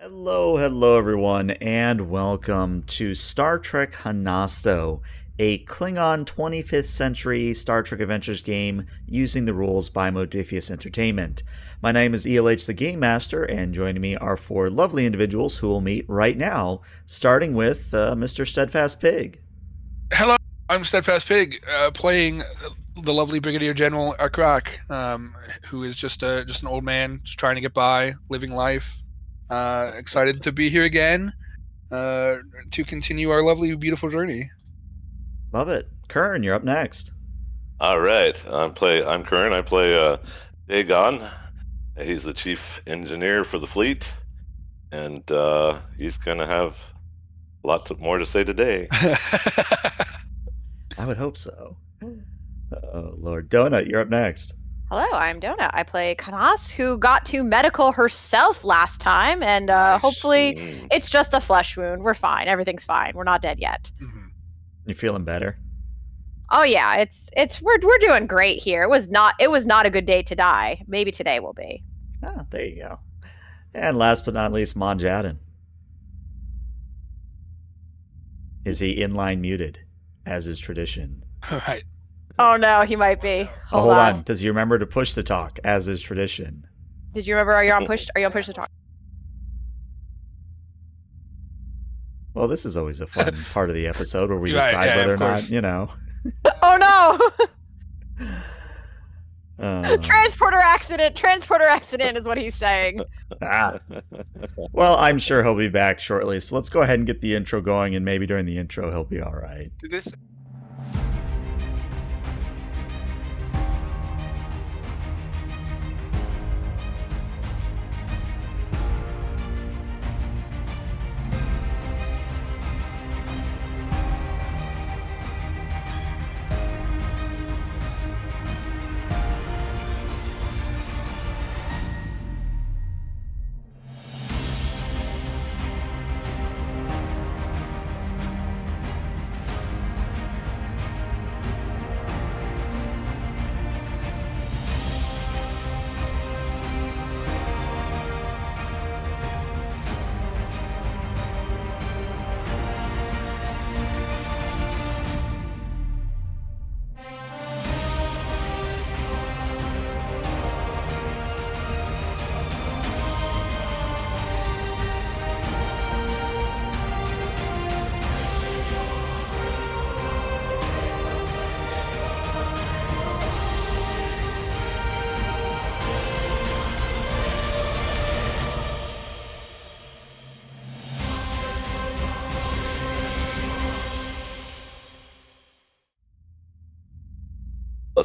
Hello everyone, and welcome to Star Trek Honasto, a Klingon 25th century Star Trek Adventures game using the rules by Modiphius Entertainment. My name is ELH the Game Master, and joining me are four lovely individuals who will meet right now, starting with Mr. Steadfast Pig. Hello, I'm Steadfast Pig, playing the lovely Brigadier General Arkrak, who is just an old man, just trying to get by, living life. Excited to be here again to continue our lovely, beautiful journey. Love it. Kern, you're up next. All right, I'm Kern. I play Dagon. He's the chief engineer for the fleet, and he's going to have lots more to say today. I would hope so. Oh, Lord. Donut, you're up next. Hello, I'm Donut. I play Honasto, who got to medical herself last time, and hopefully it's just a flesh wound. We're fine. Everything's fine. We're not dead yet. Mm-hmm. You feeling better? Oh yeah, we're doing great here. It was not a good day to die. Maybe today will be. Ah, there you go. And last but not least, Monjaden. Is he inline muted, as is tradition? All right. Oh no, he might be. Hold on. Does he remember to push the talk, as is tradition? Did you remember? Are you on push the talk? Well, this is always a fun part of the episode where we decide whether or not, Oh no! Transporter accident is what he's saying. Well, I'm sure he'll be back shortly, so let's go ahead and get the intro going, and maybe during the intro he'll be all right.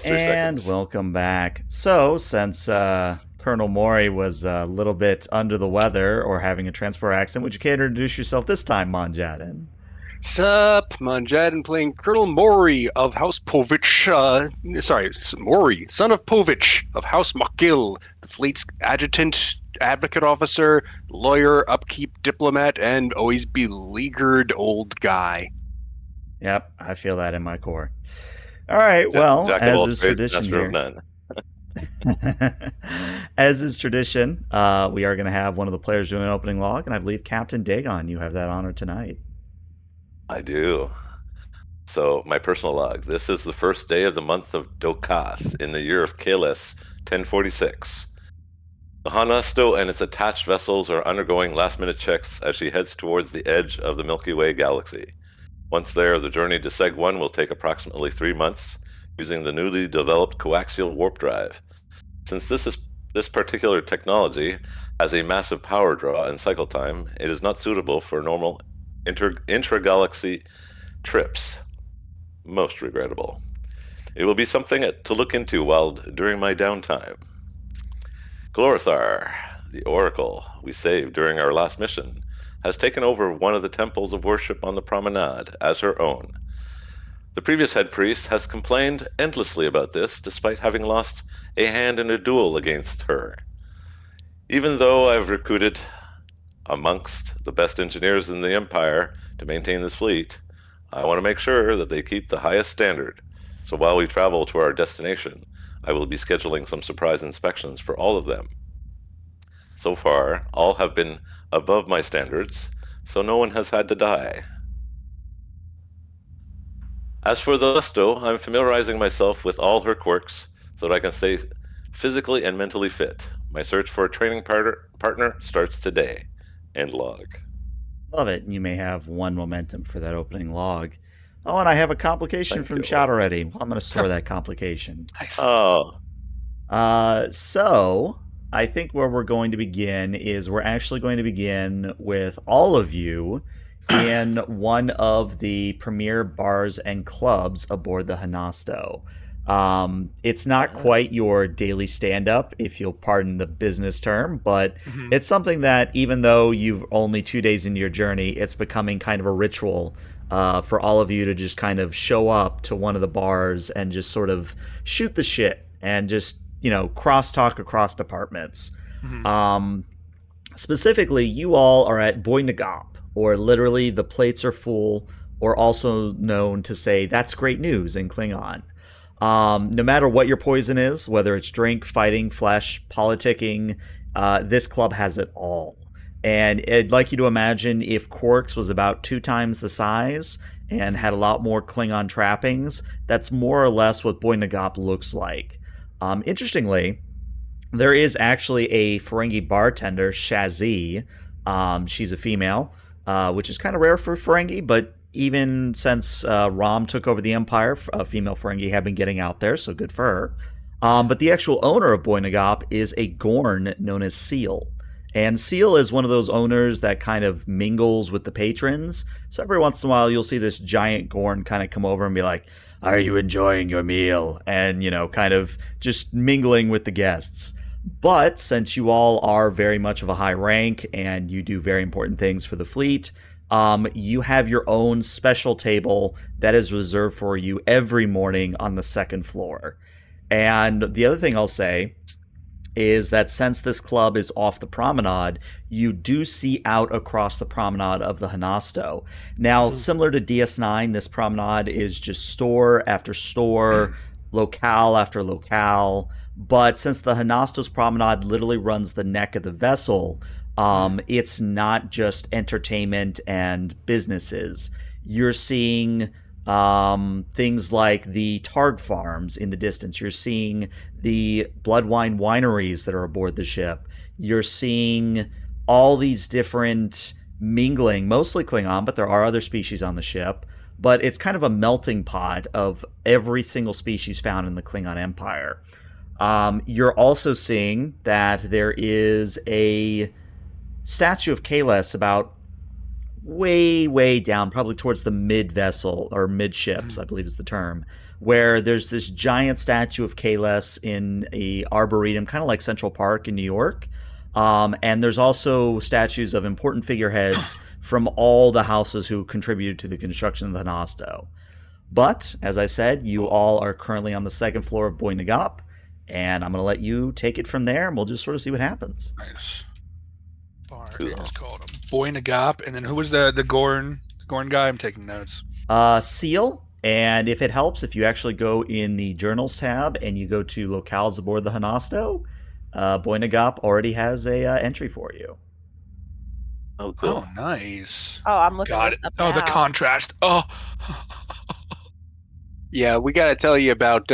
And welcome back. So, since Colonel Mori was a little bit under the weather or having a transport accident, would you care to introduce yourself this time, Monjaden? Sup, Monjaden playing Colonel Mori of House Povich. Mori, son of Povich of House Makil, the fleet's adjutant, advocate officer, lawyer, upkeep diplomat, and always beleaguered old guy. Yep, I feel that in my core. All right, well, as is tradition here. As is tradition, we are going to have one of the players do an opening log, and I believe Captain Dagon, you have that honor tonight. I do. So, my personal log. This is the first day of the month of Durgath in the year of I.K.S. 1046. The Honasto and its attached vessels are undergoing last-minute checks as she heads towards the edge of the Milky Way galaxy. Once there, the journey to Segue will take approximately 3 months, using the newly developed coaxial warp drive. Since this particular technology has a massive power draw and cycle time, it is not suitable for normal intra-galaxy trips. Most regrettable. It will be something to look into during my downtime. Glorithar, the oracle we saved during our last mission, has taken over one of the temples of worship on the promenade as her own. The previous head priest has complained endlessly about this, despite having lost a hand in a duel against her. Even though I've recruited amongst the best engineers in the Empire to maintain this fleet, I want to make sure that they keep the highest standard. So while we travel to our destination, I will be scheduling some surprise inspections for all of them. So far, all have been above my standards, so no one has had to die. As for the Honasto, I'm familiarizing myself with all her quirks so that I can stay physically and mentally fit. My search for a training partner starts today. End log. Love it. You may have 1 momentum for that opening log. Oh, and I have a complication Thank from you. Shout already. Well, I'm going to store that complication. Nice. Oh, So I think where we're going to begin is we're actually going to begin with all of you in one of the premier bars and clubs aboard the Honasto. It's not quite your daily stand-up, if you'll pardon the business term, but it's something that even though you've only 2 days into your journey, it's becoming kind of a ritual for all of you to just kind of show up to one of the bars and just sort of shoot the shit and just, crosstalk across departments. Specifically, you all are at Boy Nagop, or literally the plates are full, or also known to say that's great news in Klingon. No matter what your poison is, whether it's drink, fighting, flesh, politicking, this club has it all. And I'd like you to imagine if Quarks was about 2 times the size and had a lot more Klingon trappings, that's more or less what Boy Nagop looks like. Interestingly, there is actually a Ferengi bartender, Shazzy. She's a female, which is kind of rare for Ferengi, but even since Rom took over the Empire, female Ferengi have been getting out there, so good for her. But the actual owner of Boy Nagop is a Gorn known as Seal. And Seal is one of those owners that kind of mingles with the patrons. So every once in a while, you'll see this giant Gorn kind of come over and be like, "Are you enjoying your meal?" And, kind of just mingling with the guests. But since you all are very much of a high rank and you do very important things for the fleet, you have your own special table that is reserved for you every morning on the 2nd floor. And the other thing I'll say is that since this club is off the promenade, you do see out across the promenade of the Honasto. Now, similar to DS9, this promenade is just store after store, locale after locale. But since the Honasto's promenade literally runs the neck of the vessel, it's not just entertainment and businesses. You're seeing things like the Targ farms in the distance. You're seeing the blood wine wineries that are aboard the ship. You're seeing all these different mingling, mostly Klingon, but there are other species on the ship. But it's kind of a melting pot of every single species found in the Klingon Empire. You're also seeing that there is a statue of I.K.S about way down, probably towards the mid-vessel, or midships, I believe is the term, where there's this giant statue of I.K.S in a arboretum, kind of like Central Park in New York. And there's also statues of important figureheads from all the houses who contributed to the construction of the Honasto. But, as I said, you all are currently on the 2nd floor of Boy Nagop, and I'm going to let you take it from there, and we'll just sort of see what happens. Nice. Bar is called him. Boy Nagop, and then who was the Gorn guy? I'm taking notes. Seal, and if it helps, if you actually go in the Journals tab and you go to locales aboard the Honasto, Boy Nagop already has a entry for you. Oh, cool. Oh, nice. Oh, I'm looking Got this it. up Oh, the now. contrast. Oh. Yeah, we got to tell you about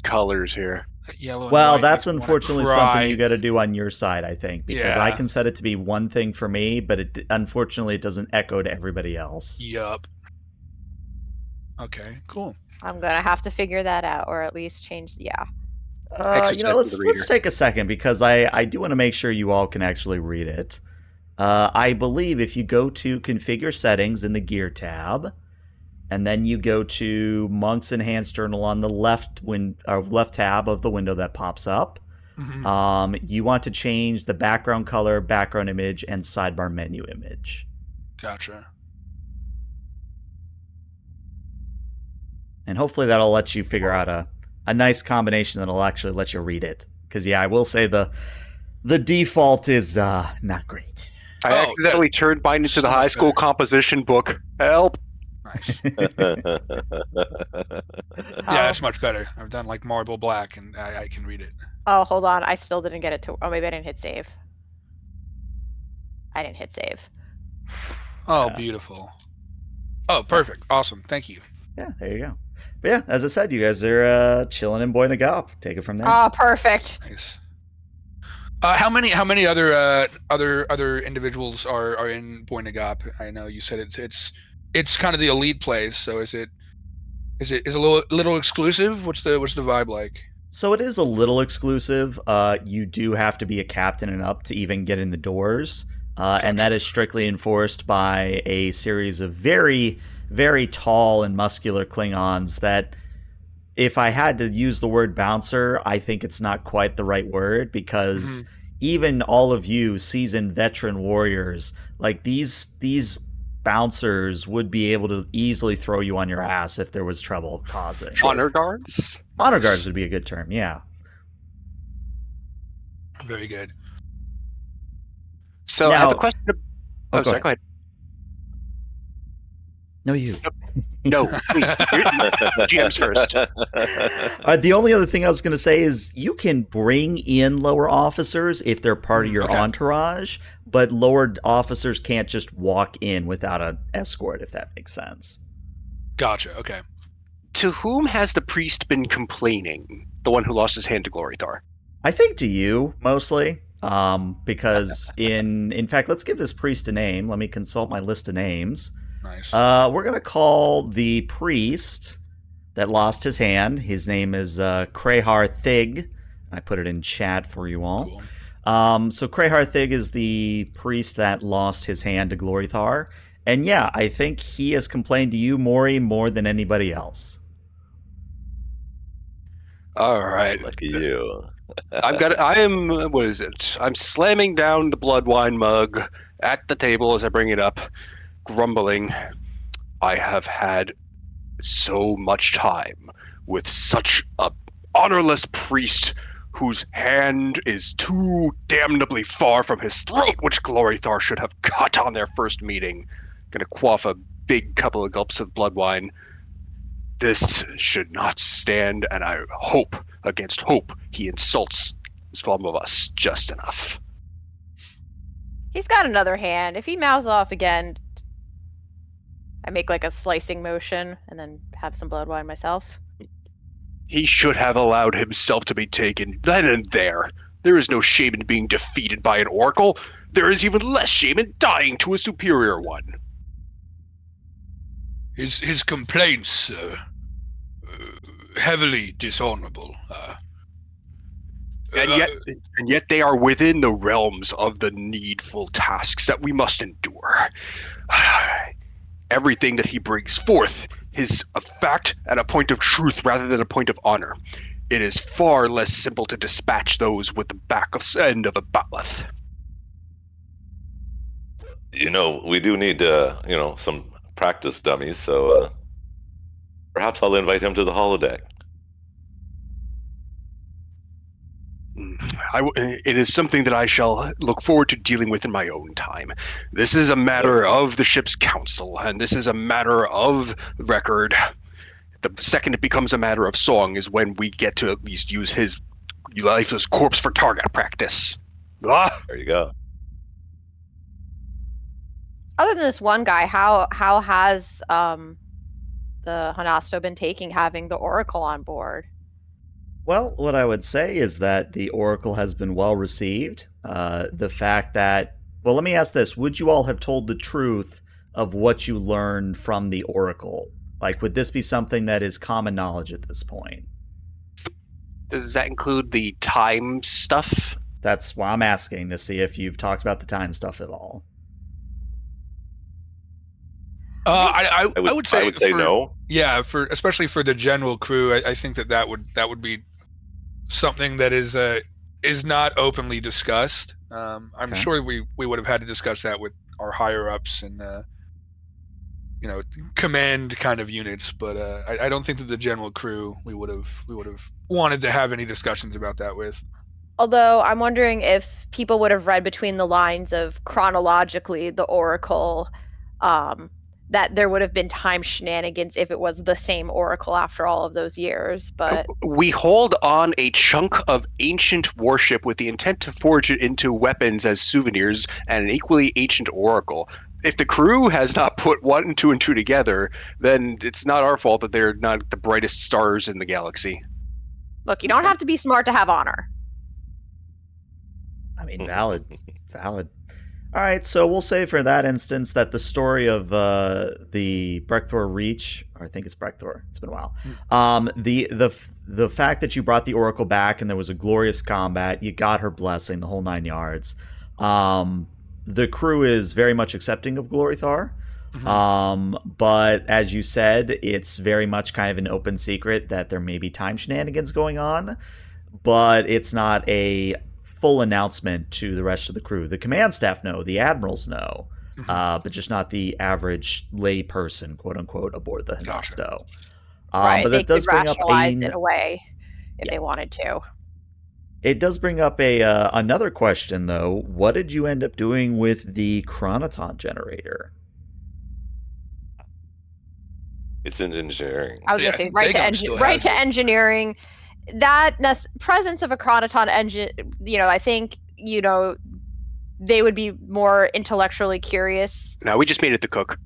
colors here. That yellow and Well, white that's makes me wanna unfortunately cry. something you got to do on your side, I think, because I Yeah. can set it to be one thing for me, but unfortunately it doesn't echo to everybody else. Yup. Okay, cool. I'm gonna have to figure that out, or at least change. Yeah. Exercise for the reader. Let's take a second, because I do want to make sure you all can actually read it. I believe if you go to Configure Settings in the Gear tab, and then you go to Monk's Enhanced Journal on the left tab of the window that pops up, you want to change the background color, background image, and sidebar menu image. Gotcha. And hopefully that'll let you figure out a nice combination that'll actually let you read it. Because, yeah, I will say the default is not great. I accidentally turned mine into the high school composition book. Help! Nice. Oh. Yeah, it's much better. I've done like marble black, and I can read it. Oh, hold on. I still didn't get it to. Oh, maybe I didn't hit save. I didn't hit save. Oh, beautiful. Oh, perfect. Awesome. Thank you. Yeah, there you go. But yeah, as I said, you guys are chilling in Boy Nagop. Take it from there. Oh, perfect. Nice. How many other individuals are in Boy Nagop? I know you said it's kind of the elite place. So is it a little exclusive? What's the vibe like? So it is a little exclusive. You do have to be a captain and up to even get in the doors. And that is strictly enforced by a series of very, very tall and muscular Klingons that, if I had to use the word bouncer, I think it's not quite the right word, because even all of you seasoned veteran warriors, like these bouncers would be able to easily throw you on your ass if there was trouble causing. Honor guards? Honor guards would be a good term, yeah. Very good. So Now, I have a question. go Sorry, ahead. go ahead. No, you. No, please. GM's first. The only other thing I was going to say is you can bring in lower officers if they're part of your entourage, but lower officers can't just walk in without an escort, if that makes sense. Gotcha. Okay. To whom has the priest been complaining? The one who lost his hand to Glorythar. I think to you, mostly. Because in fact, let's give this priest a name. Let me consult my list of names. Nice. We're going to call the priest that lost his hand. His name is Krehar Thig. I put it in chat for you all. Cool. So Krehar Thig is the priest that lost his hand to Glorythar. And yeah, I think he has complained to you, Maury, more than anybody else. All right. Lucky you. What is it? I'm slamming down the blood wine mug at the table as I bring it up, grumbling. I have had so much time with such a honorless priest whose hand is too damnably far from his throat, which Glorythar should have cut on their first meeting. Gonna quaff a big couple of gulps of blood wine. This should not stand, and I hope against hope he insults some of us just enough. He's got another hand. If he mouths off again, I make like a slicing motion and then have some blood wine myself. He should have allowed himself to be taken then and there. There is no shame in being defeated by an oracle. There is even less shame in dying to a superior one. His complaints heavily dishonorable. And yet they are within the realms of the needful tasks that we must endure. Everything that he brings forth is a fact and a point of truth rather than a point of honor. It is far less simple to dispatch those with the back end of a bat'leth. We do need, some practice dummies, so perhaps I'll invite him to the holodeck. It is something that I shall look forward to dealing with in my own time. This is a matter of the ship's council, and this is a matter of record. The second it becomes a matter of song is when we get to at least use his lifeless corpse for target practice. There you go. Other than this one guy, how has the Honasto been taking having the Oracle on board? Well, what I would say is that the Oracle has been well received. The fact that, well, let me ask this. Would you all have told the truth of what you learned from the Oracle? Like, would this be something that is common knowledge at this point? Does that include the time stuff? That's why I'm asking, to see if you've talked about the time stuff at all. I would say no. Yeah, especially for the general crew, I think that would be something that is not openly discussed. I'm sure we would have had to discuss that with our higher ups and command kind of units, but I don't think that the general crew we would have wanted to have any discussions about that with. Although I'm wondering if people would have read between the lines of chronologically the Oracle that there would have been time shenanigans if it was the same oracle after all of those years. But we hold on a chunk of ancient warship with the intent to forge it into weapons as souvenirs and an equally ancient oracle. If the crew has not put 1 and 2 and 2 together, then it's not our fault that they're not the brightest stars in the galaxy. look, you don't have to be smart to have honor. I mean, valid. All right, so we'll say for that instance that the story of the Brekthor Reach, or I think it's Brekthor, it's been a while. The fact that you brought the Oracle back and there was a glorious combat, you got her blessing, the whole 9 yards. The crew is very much accepting of Glorithar. But as you said, it's very much kind of an open secret that there may be time shenanigans going on, but it's not a full announcement to the rest of the crew. The command staff know, the admirals know, but just not the average lay person, quote unquote, aboard the Honasto. Right, but they that does could bring up rationalize it away if they wanted to. It does bring up another question, though. What did you end up doing with the chronoton generator? It's in engineering. I was going to say right to engineering. That presence of a chronoton engine, I think, they would be more intellectually curious. No, we just made it the cook.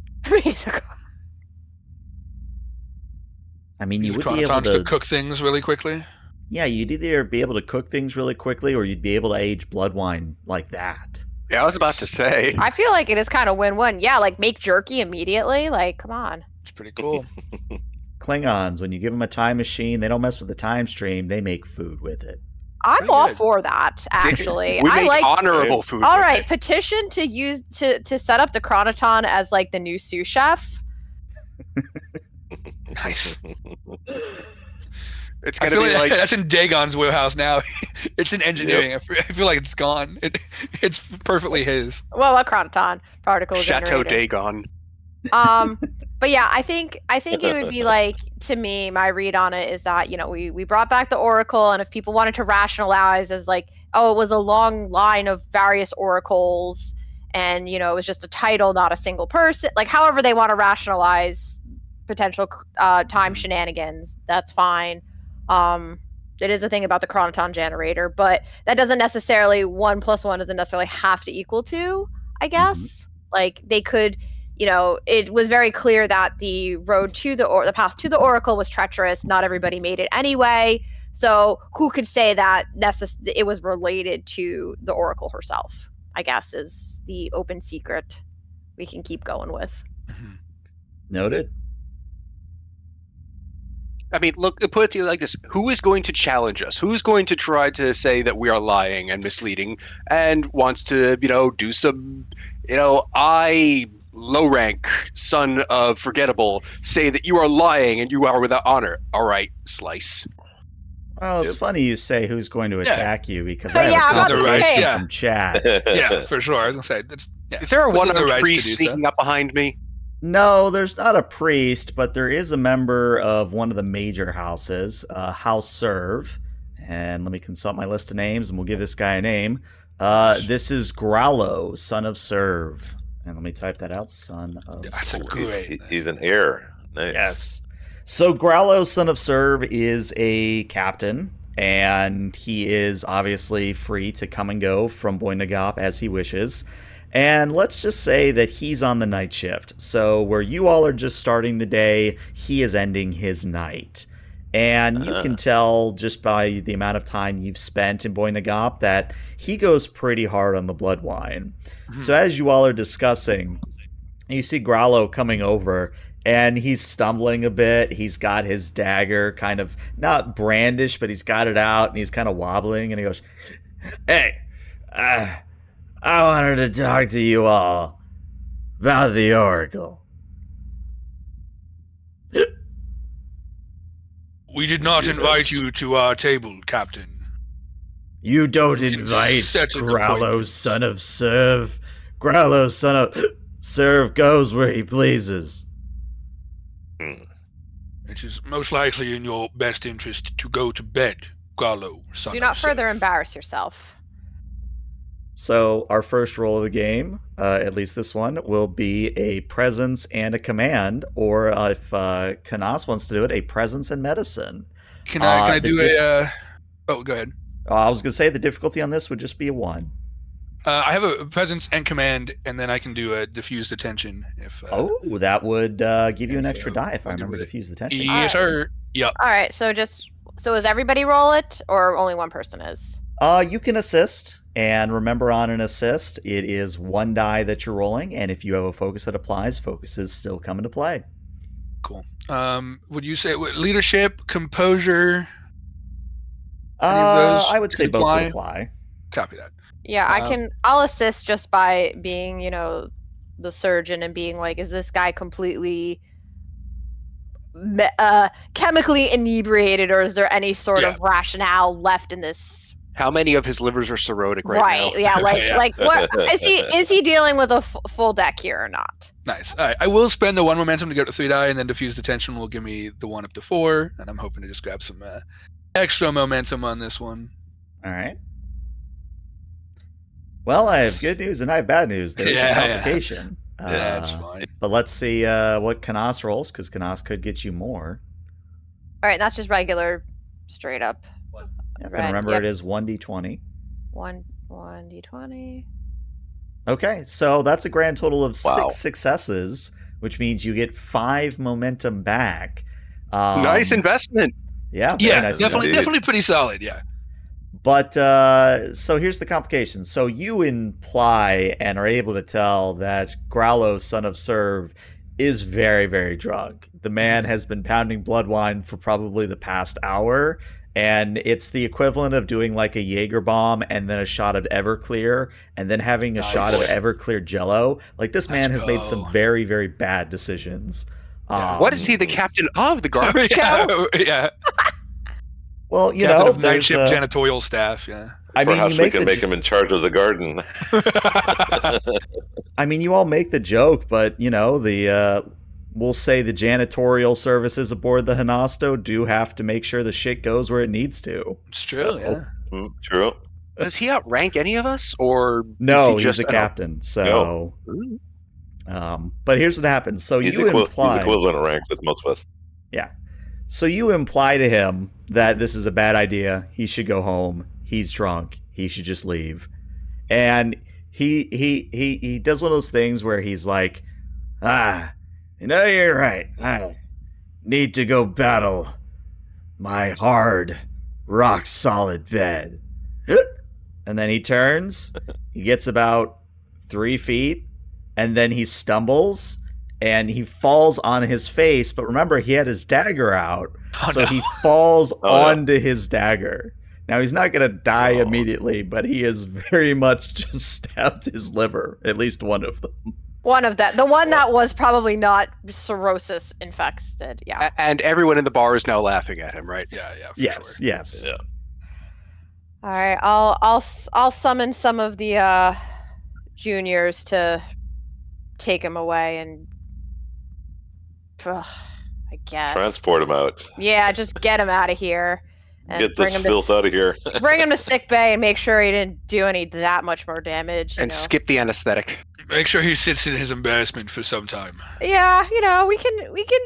I mean, you would be able to cook things really quickly. Yeah, you'd either be able to cook things really quickly, or you'd be able to age blood wine like that. Yeah, I was about to say. I feel like it is kind of win-win. Yeah, like make jerky immediately. Like, come on. It's pretty cool. Klingons, when you give them a time machine, they don't mess with the time stream. They make food with it. I'm all for that, actually. We make honorable food. All right, petition to use to set up the chronoton as like the new sous chef. Nice. It's gonna be like that's in Dagon's wheelhouse now. It's in engineering. Yep. I feel like it's gone. It's perfectly his. Well, a chronoton particle Chateau generator. Dagon. But yeah, I think it would be like, to me, my read on it is that, we brought back the Oracle, and if people wanted to rationalize as like, oh, it was a long line of various oracles, and it was just a title, not a single person, like however they want to rationalize potential time shenanigans, that's fine. It is a thing about the chronoton generator, but that doesn't necessarily 1 + 1 doesn't necessarily have to equal 2, I guess. Like they could, it was very clear that the road to the path to the Oracle was treacherous. Not everybody made it anyway. So who could say that it was related to the Oracle herself, I guess, is the open secret we can keep going with. Noted. I mean, look, put it to you like this. Who is going to challenge us? Who's going to try to say that we are lying and misleading and wants to, do some, I, low rank, son of Forgettable, say that you are lying and you are without honor. All right, slice. Well, it's funny you say who's going to attack you, because So, I have a I'm conversation from chat. Yeah, for sure. I was going to say, Is there a within one-armed their rights to priest do sneaking up behind me? No, there's not a priest, but there is a member of one of the major houses, House Serve. And let me consult my list of names, and we'll give this guy a name. This is Growlo, son of Serve. And let me type that out, son of Serve. He's an heir. Nice. Yes. So Growlo, son of Serve, is a captain, and he is obviously free to come and go from Boynagop as he wishes. And let's just say that he's on the night shift. So where you all are just starting the day, he is ending his night. And you can tell just by the amount of time you've spent in Boynagop that he goes pretty hard on the blood wine. So as you all are discussing, you see Growlo coming over, and he's stumbling a bit. He's got his dagger kind of, not brandished, but he's got it out, and he's kind of wobbling, and he goes, "Hey, I wanted to talk to you all about the Oracle." We did not invite you to our table, Captain. You don't invite Growlo, son of Serve. Growlo, son of Serve, goes where he pleases. It is most likely in your best interest to go to bed, Growlo, son of Serve. Do not further embarrass yourself. So our first roll of the game, at least this one, will be a presence and a command, or if Kanas wants to do it, a presence and medicine. Can I the do diff- a? Oh, go ahead. I was going to say the difficulty on this would just be a 1. I have a presence and command, and then I can do a diffused attention if. That would give you an extra die if I I'll do remember it. diffuse the tension. Yes, sir. Yep. All right, so is everybody roll it, or only one person is? You can assist, and remember on an assist, it is 1 die that you're rolling, and if you have a focus that applies, focuses still come into play. Cool. Would you say leadership, composure? Any of those I would say could both would apply? apply. Copy that. Yeah, I'll assist just by being, the surgeon and being like, is this guy completely chemically inebriated, or is there any sort of rationale left in this? How many of his livers are cirrhotic right now? Yeah, like what is he dealing with a full deck here or not? Nice. All right. I will spend the 1 momentum to go to 3 die, and then diffuse the tension will give me the 1 up to 4, and I'm hoping to just grab some extra momentum on this one. All right. Well, I have good news and I have bad news. There's a complication. That's fine. But let's see what Kanas rolls, because Kanas could get you more. All right, that's just regular, straight up. Yep, and remember, it is 1d20. 1d20. Okay, so that's a grand total of Wow. 6 successes, which means you get 5 momentum back. Nice investment. Yeah, very Yeah, nice definitely, investment. definitely pretty solid. Yeah. But so here's the complication. So you imply and are able to tell that Growlo, son of Serve, is very, very drunk. The man has been pounding blood wine for probably the past hour, and it's the equivalent of doing like a Jaeger bomb and then a shot of Everclear and then having a shot of Everclear Jello. Like, this man has made some very, very bad decisions. What is he, the captain of the garbage cow? Yeah. Well, you Captain know, of night there's ship janitorial staff. Yeah. I mean, Perhaps you we can the make him in charge of the garden. I mean, you all make the joke, but we'll say the janitorial services aboard the Honasto do have to make sure the shit goes where it needs to. It's true. Yeah. True. Does he outrank any of us, or No, is he he's just a captain. So, but here's what happens. So He's you imply he's equivalent of rank with most of us. Yeah. So you imply to him that this is a bad idea. He should go home. He's drunk. He should just leave. And he does one of those things where he's like, you're right. I need to go battle my hard, rock solid bed. And then he turns. He gets about 3 feet, and then he stumbles. And he falls on his face, but remember, he had his dagger out, he falls onto his dagger. Now, he's not going to die immediately, but he has very much just stabbed his liver, at least one of them. One of that. The one that was probably not cirrhosis infected. Yeah. And everyone in the bar is now laughing at him, right? Yeah. Yes. Yeah. All right. I'll summon some of the juniors to take him away and. I guess. Transport him out. Yeah, just get him out of here. And Get this filth out of here. Bring him to sick bay and make sure he didn't do that much more damage. And skip the anesthetic. Make sure he sits in his embarrassment for some time. Yeah, we can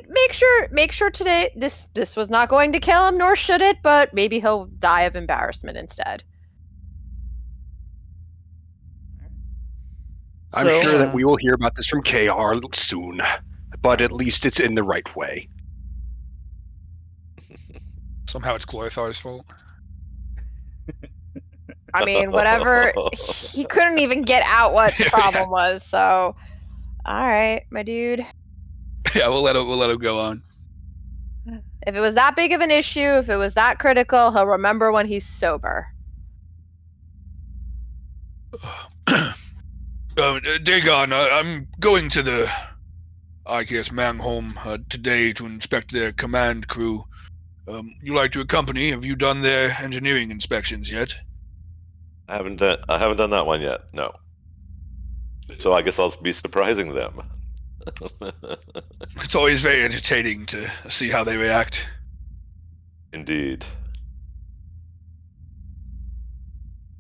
make sure today this was not going to kill him, nor should it, but maybe he'll die of embarrassment instead. I'm sure that we will hear about this from KR soon. But at least it's in the right way. Somehow it's Glorthar's fault. I mean, whatever. He couldn't even get out what the problem was. So, all right, my dude. Yeah, we'll let him go on. If it was that big of an issue, if it was that critical, he'll remember when he's sober. Dagon, I'm going to the I.K.S. Manhome today to inspect their command crew. You like to accompany? Have you done their engineering inspections yet? I haven't done that one yet. No. So I guess I'll be surprising them. It's always very entertaining to see how they react. Indeed.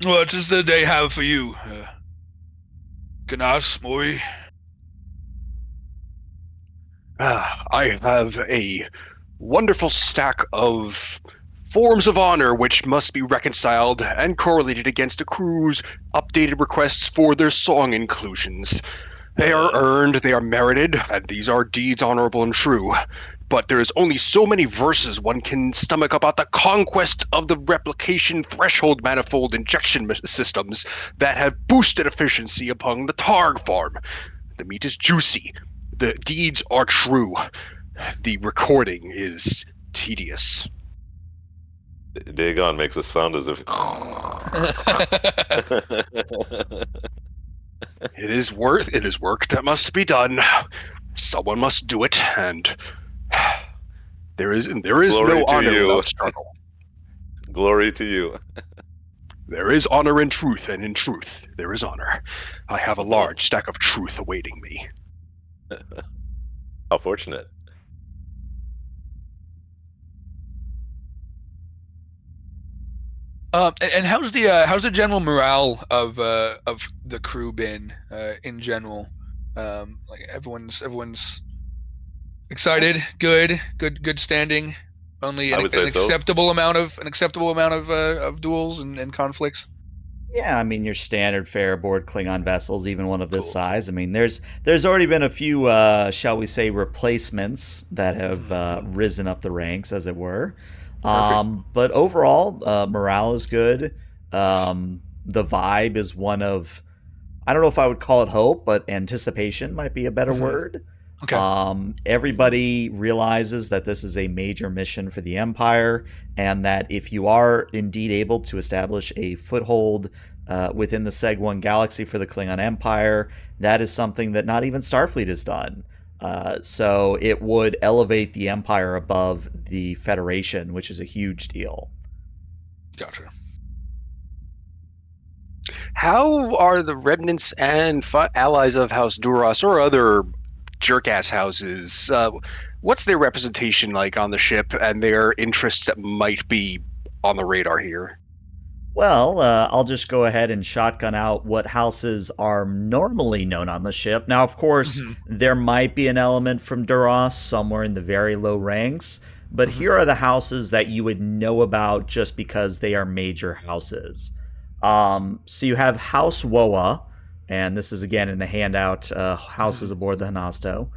What does the day have for you, Ganas, Mori? I have a wonderful stack of forms of honor which must be reconciled and correlated against the crew's updated requests for their song inclusions. They are earned, they are merited, and these are deeds honorable and true. But there is only so many verses one can stomach about the conquest of the replication threshold manifold injection systems that have boosted efficiency upon the Targ farm. The meat is juicy. The deeds are true. The recording is tedious. Dagon makes a sound as if. It is work that must be done. Someone must do it, and there is Glory no to honor you. without struggle. Glory to you. There is honor in truth, and in truth there is honor. I have a large stack of truth awaiting me. How fortunate. And how's the general morale of the crew been in general? Like everyone's excited, good standing. Only I an would say so. acceptable amount of duels and conflicts. Yeah, I mean your standard fare aboard Klingon vessels, even one of this Cool. size. I mean, there's already been a few, shall we say, replacements that have risen up the ranks, as it were. But overall, morale is good. The vibe is one of, I don't know if I would call it hope, but anticipation might be a better word. Okay. Everybody realizes that this is a major mission for the Empire, and that if you are indeed able to establish a foothold within the Segue galaxy for the Klingon Empire, that is something that not even Starfleet has done. So it would elevate the Empire above the Federation, which is a huge deal. Gotcha. How are the remnants and allies of House Duras or other jerk-ass houses, what's their representation like on the ship and their interests that might be on the radar here? Well, I'll just go ahead and shotgun out what houses are normally known on the ship. Now, of course, there might be an element from Duras somewhere in the very low ranks, but here are the houses that you would know about just because they are major houses. So you have House Woa, and this is again in the handout, houses aboard the Honasto.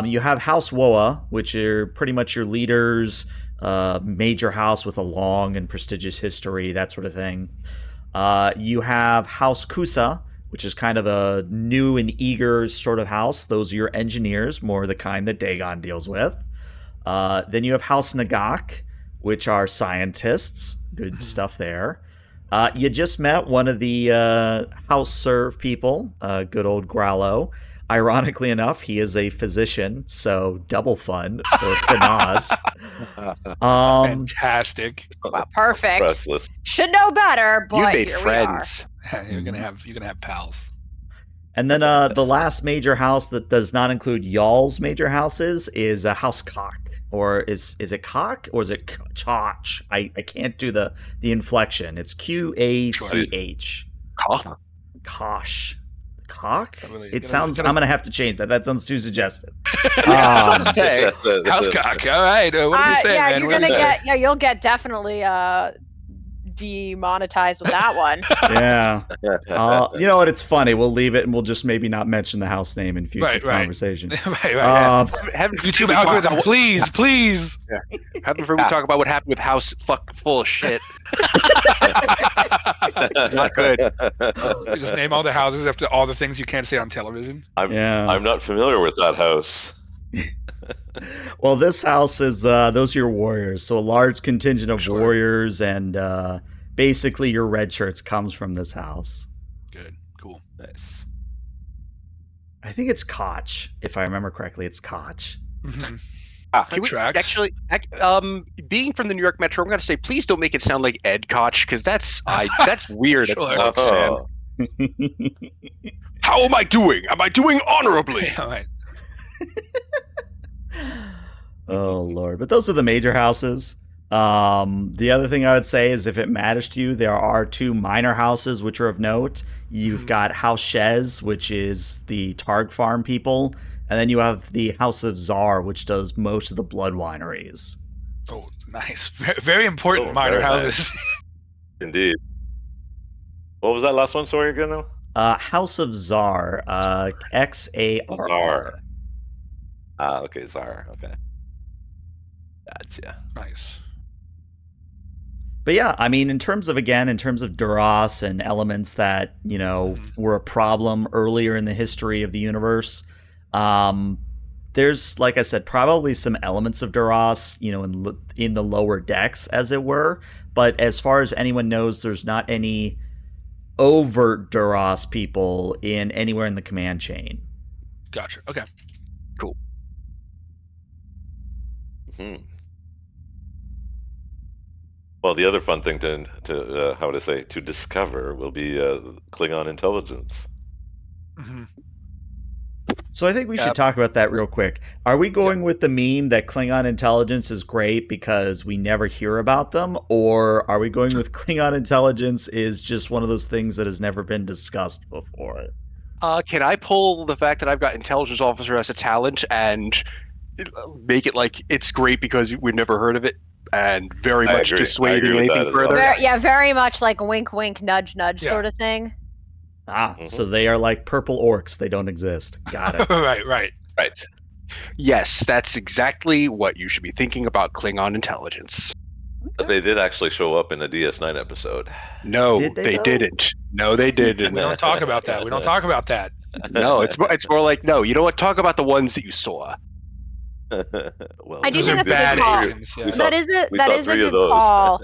You have House Woa, which are pretty much your leaders, major house with a long and prestigious history, that sort of thing. You have House Kusa, which is kind of a new and eager sort of house. Those are your engineers, more the kind that Dagon deals with. Then you have House Nagak, which are scientists. Good stuff there. You just met one of the House Serve people, good old Grallo. Ironically enough, he is a physician, so double fun for Kanaz. Fantastic. Wow, perfect. Priceless. Should know better, but You made here friends. You're gonna have pals. And then the last major house that does not include y'all's major houses is House Cock. Or is it Cock or is it Chach? I can't do the inflection. It's Qach. Kosh. Cock? It sounds. I'm gonna have to change that. That sounds too suggestive. Hey, Housecock. All right. What do you say, yeah, man? you're What do gonna you say? get. Yeah, you'll get definitely demonetized with that one. Yeah. You know what? It's funny. We'll leave it and we'll just maybe not mention the house name in future Right. conversation. right. Haven't YouTube algorithm, please. Haven't we talk about what happened with House full of shit? Not good. You just name all the houses after all the things you can't say on television. I'm not familiar with that house. Well, this house is those are your warriors. So a large contingent of Sure. warriors and basically your red shirts comes from this house. Good. Cool. Nice. I think it's Koch, if I remember correctly. It's Koch. Mhm. Can we tracks. actually, being from the New York Metro, I'm going to say, please don't make it sound like Ed Koch, because that's weird. Sure. Oh, How am I doing? Am I doing honorably? All right. Oh Lord! But those are the major houses. The other thing I would say is if it matters to you, there are 2 minor houses which are of note. You've got House Shez, which is the Targ farm people, and then you have the House of Czar, which does most of the blood wineries. Oh, nice. Very, very important minor very houses. nice. Indeed. What was that last one? Sorry again, though. House of Czar, Xarr. Czar. Okay, Czar. Okay. Gotcha. Nice. But yeah, I mean, in terms of Duras and elements that, were a problem earlier in the history of the universe, there's, like I said, probably some elements of Duras, in the lower decks, as it were. But as far as anyone knows, there's not any overt Duras people anywhere in the command chain. Gotcha. Okay. Cool. Well, the other fun thing to discover will be Klingon intelligence. Mm-hmm. So I think we should talk about that real quick. Are we going with the meme that Klingon intelligence is great because we never hear about them? Or are we going with Klingon intelligence is just one of those things that has never been discussed before? Can I pull the fact that I've got intelligence officer as a talent and make it like it's great because we've never heard of it? And very much dissuading anything further. Very much like wink, wink, nudge, nudge sort of thing. So they are like purple orcs. They don't exist. Got it. Right. Yes, that's exactly what you should be thinking about Klingon intelligence. But they did actually show up in a DS9 episode. No, they didn't. No, they didn't. We don't talk about that. No, it's more like, no, you know what? Talk about the ones that you saw. Well, I do think that's bad a good call. aliens, yeah. That is a good call.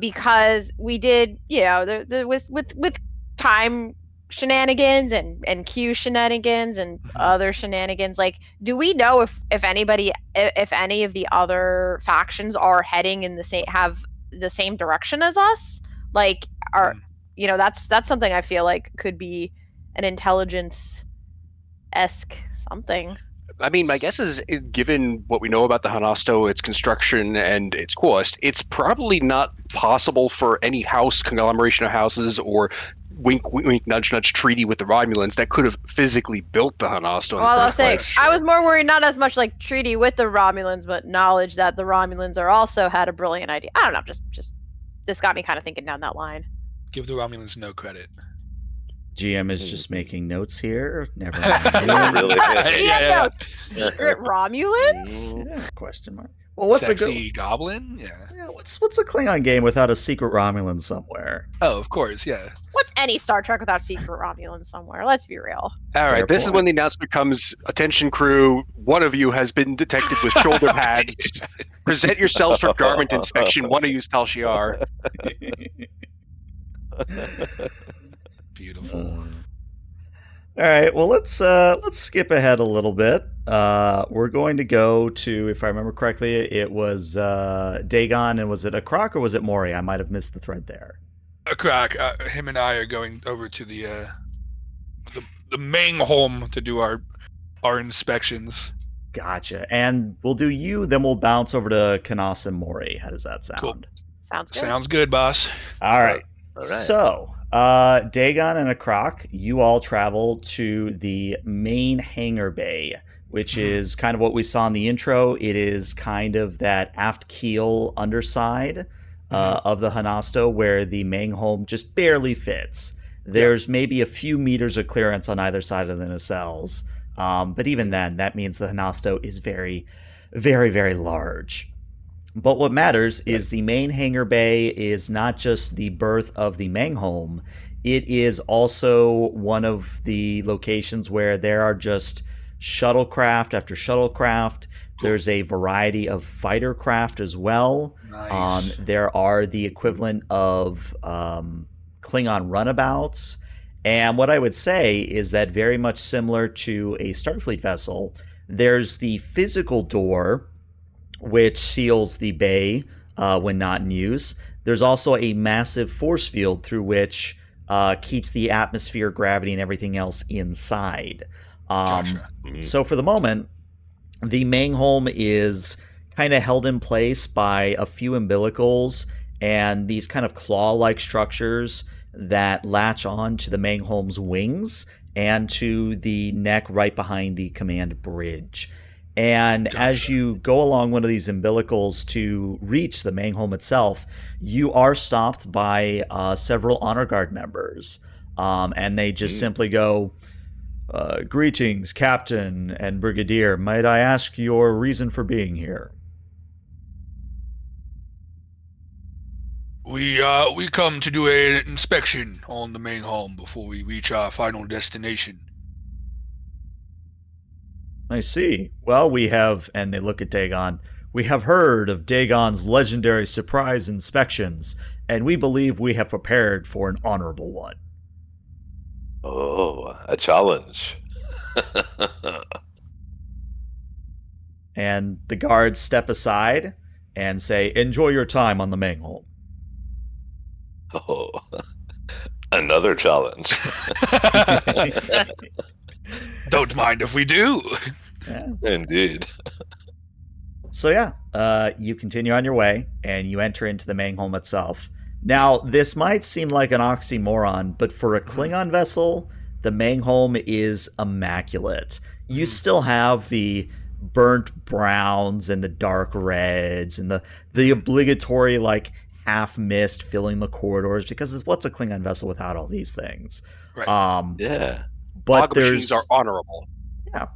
Because we did, with time shenanigans and Q shenanigans and other shenanigans. Like, do we know if any of the other factions are heading in have the same direction as us? Like, that's something I feel like could be an intelligence-esque something. I mean, my guess is, given what we know about the Honasto, its construction, and its cost, it's probably not possible for any house, conglomeration of houses, or wink, wink, nudge, nudge treaty with the Romulans that could have physically built the Honasto. Well, I'll say, I was more worried not as much like treaty with the Romulans, but knowledge that the Romulans are also had a brilliant idea. I don't know, just this got me kind of thinking down that line. Give the Romulans no credit. GM is just making notes here. Never mind. Really? Notes. Secret Romulans? Yeah, question mark. Well, what's Sexy goblin? Yeah. What's a Klingon game without a secret Romulan somewhere? Oh, of course, yeah. What's any Star Trek without secret Romulans somewhere? Let's be real. All right, this is when the announcement comes. Attention, crew. One of you has been detected with shoulder pads. Present yourselves for garment inspection. One of you is Tal Shiar. Beautiful. All right, well let's skip ahead a little bit. We're going to go to, if I remember correctly, it was Dagon, and was it Akrak or was it Mori? I might have missed the thread there. Akrak, him and I are going over to the main home to do our inspections. Gotcha. And we'll do you, then we'll bounce over to Kanas and Mori. How does that sound? Cool. Sounds good. Sounds good, boss. All right. So, Dagon and Akrak, you all travel to the main hangar bay, which is kind of what we saw in the intro. It is kind of that aft keel underside of the Honasto where the main home just barely fits. There's maybe a few meters of clearance on either side of the nacelles. But even then, that means the Honasto is very, very, very large. But what matters is the main hangar bay is not just the berth of the main home. It is also one of the locations where there are just shuttlecraft after shuttlecraft. There's a variety of fighter craft as well. Nice. There are the equivalent of Klingon runabouts. And what I would say is that very much similar to a Starfleet vessel, there's the physical door, which seals the bay when not in use. There's also a massive force field through which keeps the atmosphere, gravity, and everything else inside. Gotcha. So for the moment, the main home is kind of held in place by a few umbilicals and these kind of claw-like structures that latch on to the Mangholm's wings and to the neck right behind the command bridge. And as you go along one of these umbilicals to reach the Mangholm itself, you are stopped by several honor guard members. And they just simply go, "Greetings, Captain and Brigadier. Might I ask your reason for being here?" We come to do an inspection on the Mangholm before we reach our final destination. I see. Well, we have, and they look at Dagon, we have heard of Dagon's legendary surprise inspections, and we believe we have prepared for an honorable one. Oh, a challenge. And the guards step aside and say, "Enjoy your time on the Mangholm." Oh, another challenge. Don't mind if we do. Yeah. Indeed. So yeah, you continue on your way, and you enter into the Mangholm itself. Now, this might seem like an oxymoron, but for a Klingon vessel, the Mangholm is immaculate. You still have the burnt browns and the dark reds and the obligatory like half mist filling the corridors, because what's a Klingon vessel without all these things? Right. Yeah. But Fog machines are honorable. Yeah,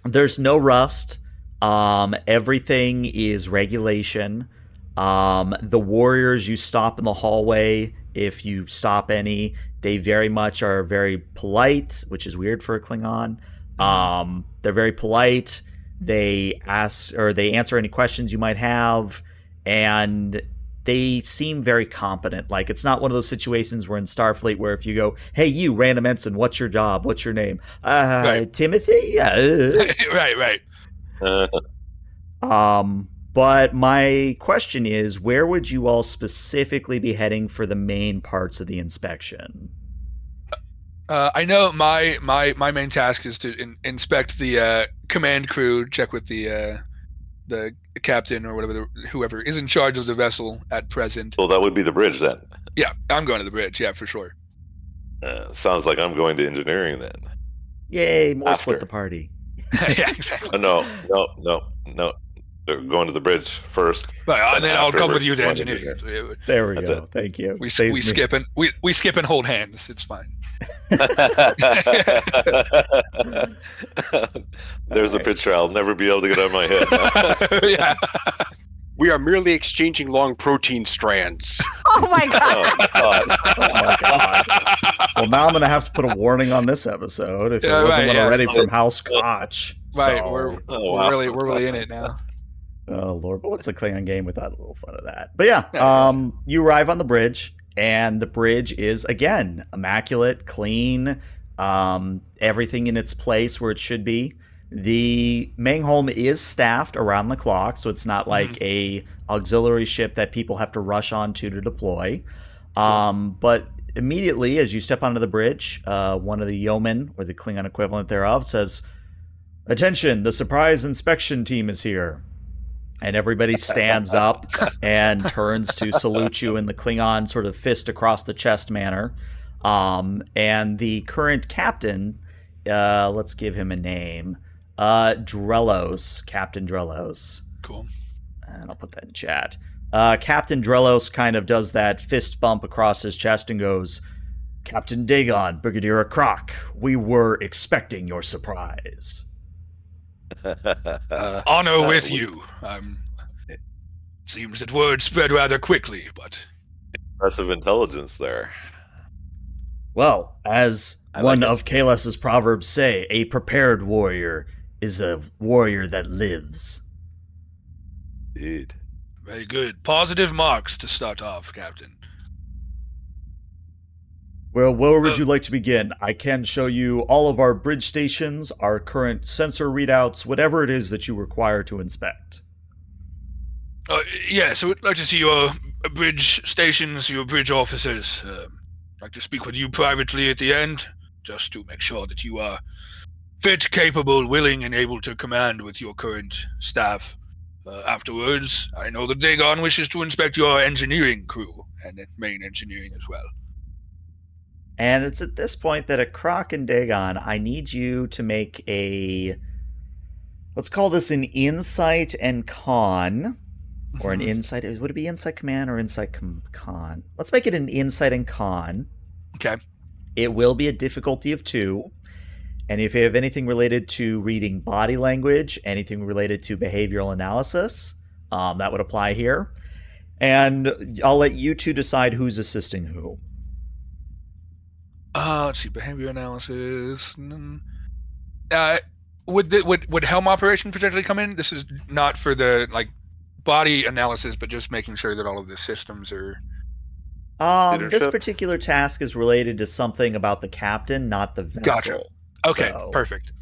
there's no rust. Everything is regulation. The warriors you stop in the hallway, if you stop any, they very much are very polite, which is weird for a Klingon. They're very polite. They answer any questions you might have, and they seem very competent. Like, it's not one of those situations where in Starfleet where if you go, "Hey, you, random ensign, what's your job? What's your name?" Right. Timothy? Right. But my question is, where would you all specifically be heading for the main parts of the inspection? I know my main task is to inspect the command crew, check with the captain or whatever, whoever is in charge of the vessel at present. So that would be the bridge then. Yeah, I'm going to the bridge. Yeah, for sure. Sounds like I'm going to engineering then. Yay, more After. split the party. Yeah, exactly. No. They're going to the bridge first. Right, and then I'll come afterwards, with you to going to engineering. There we That's go. it. Thank you. We Saves me. skip and hold hands. It's fine. There's a picture I'll never be able to get out of my head. Yeah. We are merely exchanging long protein strands. Oh my god. Oh, God. Oh my god. Well, now I'm going to have to put a warning on this episode if it wasn't already from House Koch. Right, So, we're wow. really in it now. oh Lord, but what's a Klingon game without a little fun of that? But yeah, you arrive on the bridge, and the bridge is again immaculate, clean, everything in its place where it should be. The Mangholm is staffed around the clock, so it's not like a auxiliary ship that people have to rush onto to deploy. But immediately as you step onto the bridge, one of the yeomen, or the Klingon equivalent thereof, says, "Attention, the surprise inspection team is here." And everybody stands up and turns to salute you in the Klingon sort of fist across the chest manner. And the current captain, let's give him a name, Drelos, Captain Drelos. Cool. And I'll put that in chat. Captain Drelos kind of does that fist bump across his chest and goes, "Captain Dagon, Brigadier Croc, we were expecting your surprise." Honor with you. It seems that word spread rather quickly, but Impressive intelligence there. Well, as I one like it. of Kalas's proverbs say, a prepared warrior is a warrior that lives. Indeed. very good. Positive marks to start off, Captain. Well, where would you like to begin? I can show you all of our bridge stations, our current sensor readouts, whatever it is that you require to inspect. Yeah, so we'd like to see your bridge stations, your bridge officers. I'd like to speak with you privately at the end, just to make sure that you are fit, capable, willing, and able to command with your current staff. Afterwards, I know that Dagon wishes to inspect your engineering crew and main engineering as well. And it's at this point that at Croc and Dagon, I need you to make a... Let's call this an insight and con. Or an insight... Would it be insight command or insight con? Let's make it an insight and con. Okay. It will be a difficulty of 2. And if you have anything related to reading body language, anything related to behavioral analysis, that would apply here. And I'll let you two decide who's assisting who. Let's see, behavior analysis. Would helm operation potentially come in? This is not for the body analysis, but just making sure that all of the systems are. This particular task is related to something about the captain, not the vessel. Gotcha. Okay, perfect.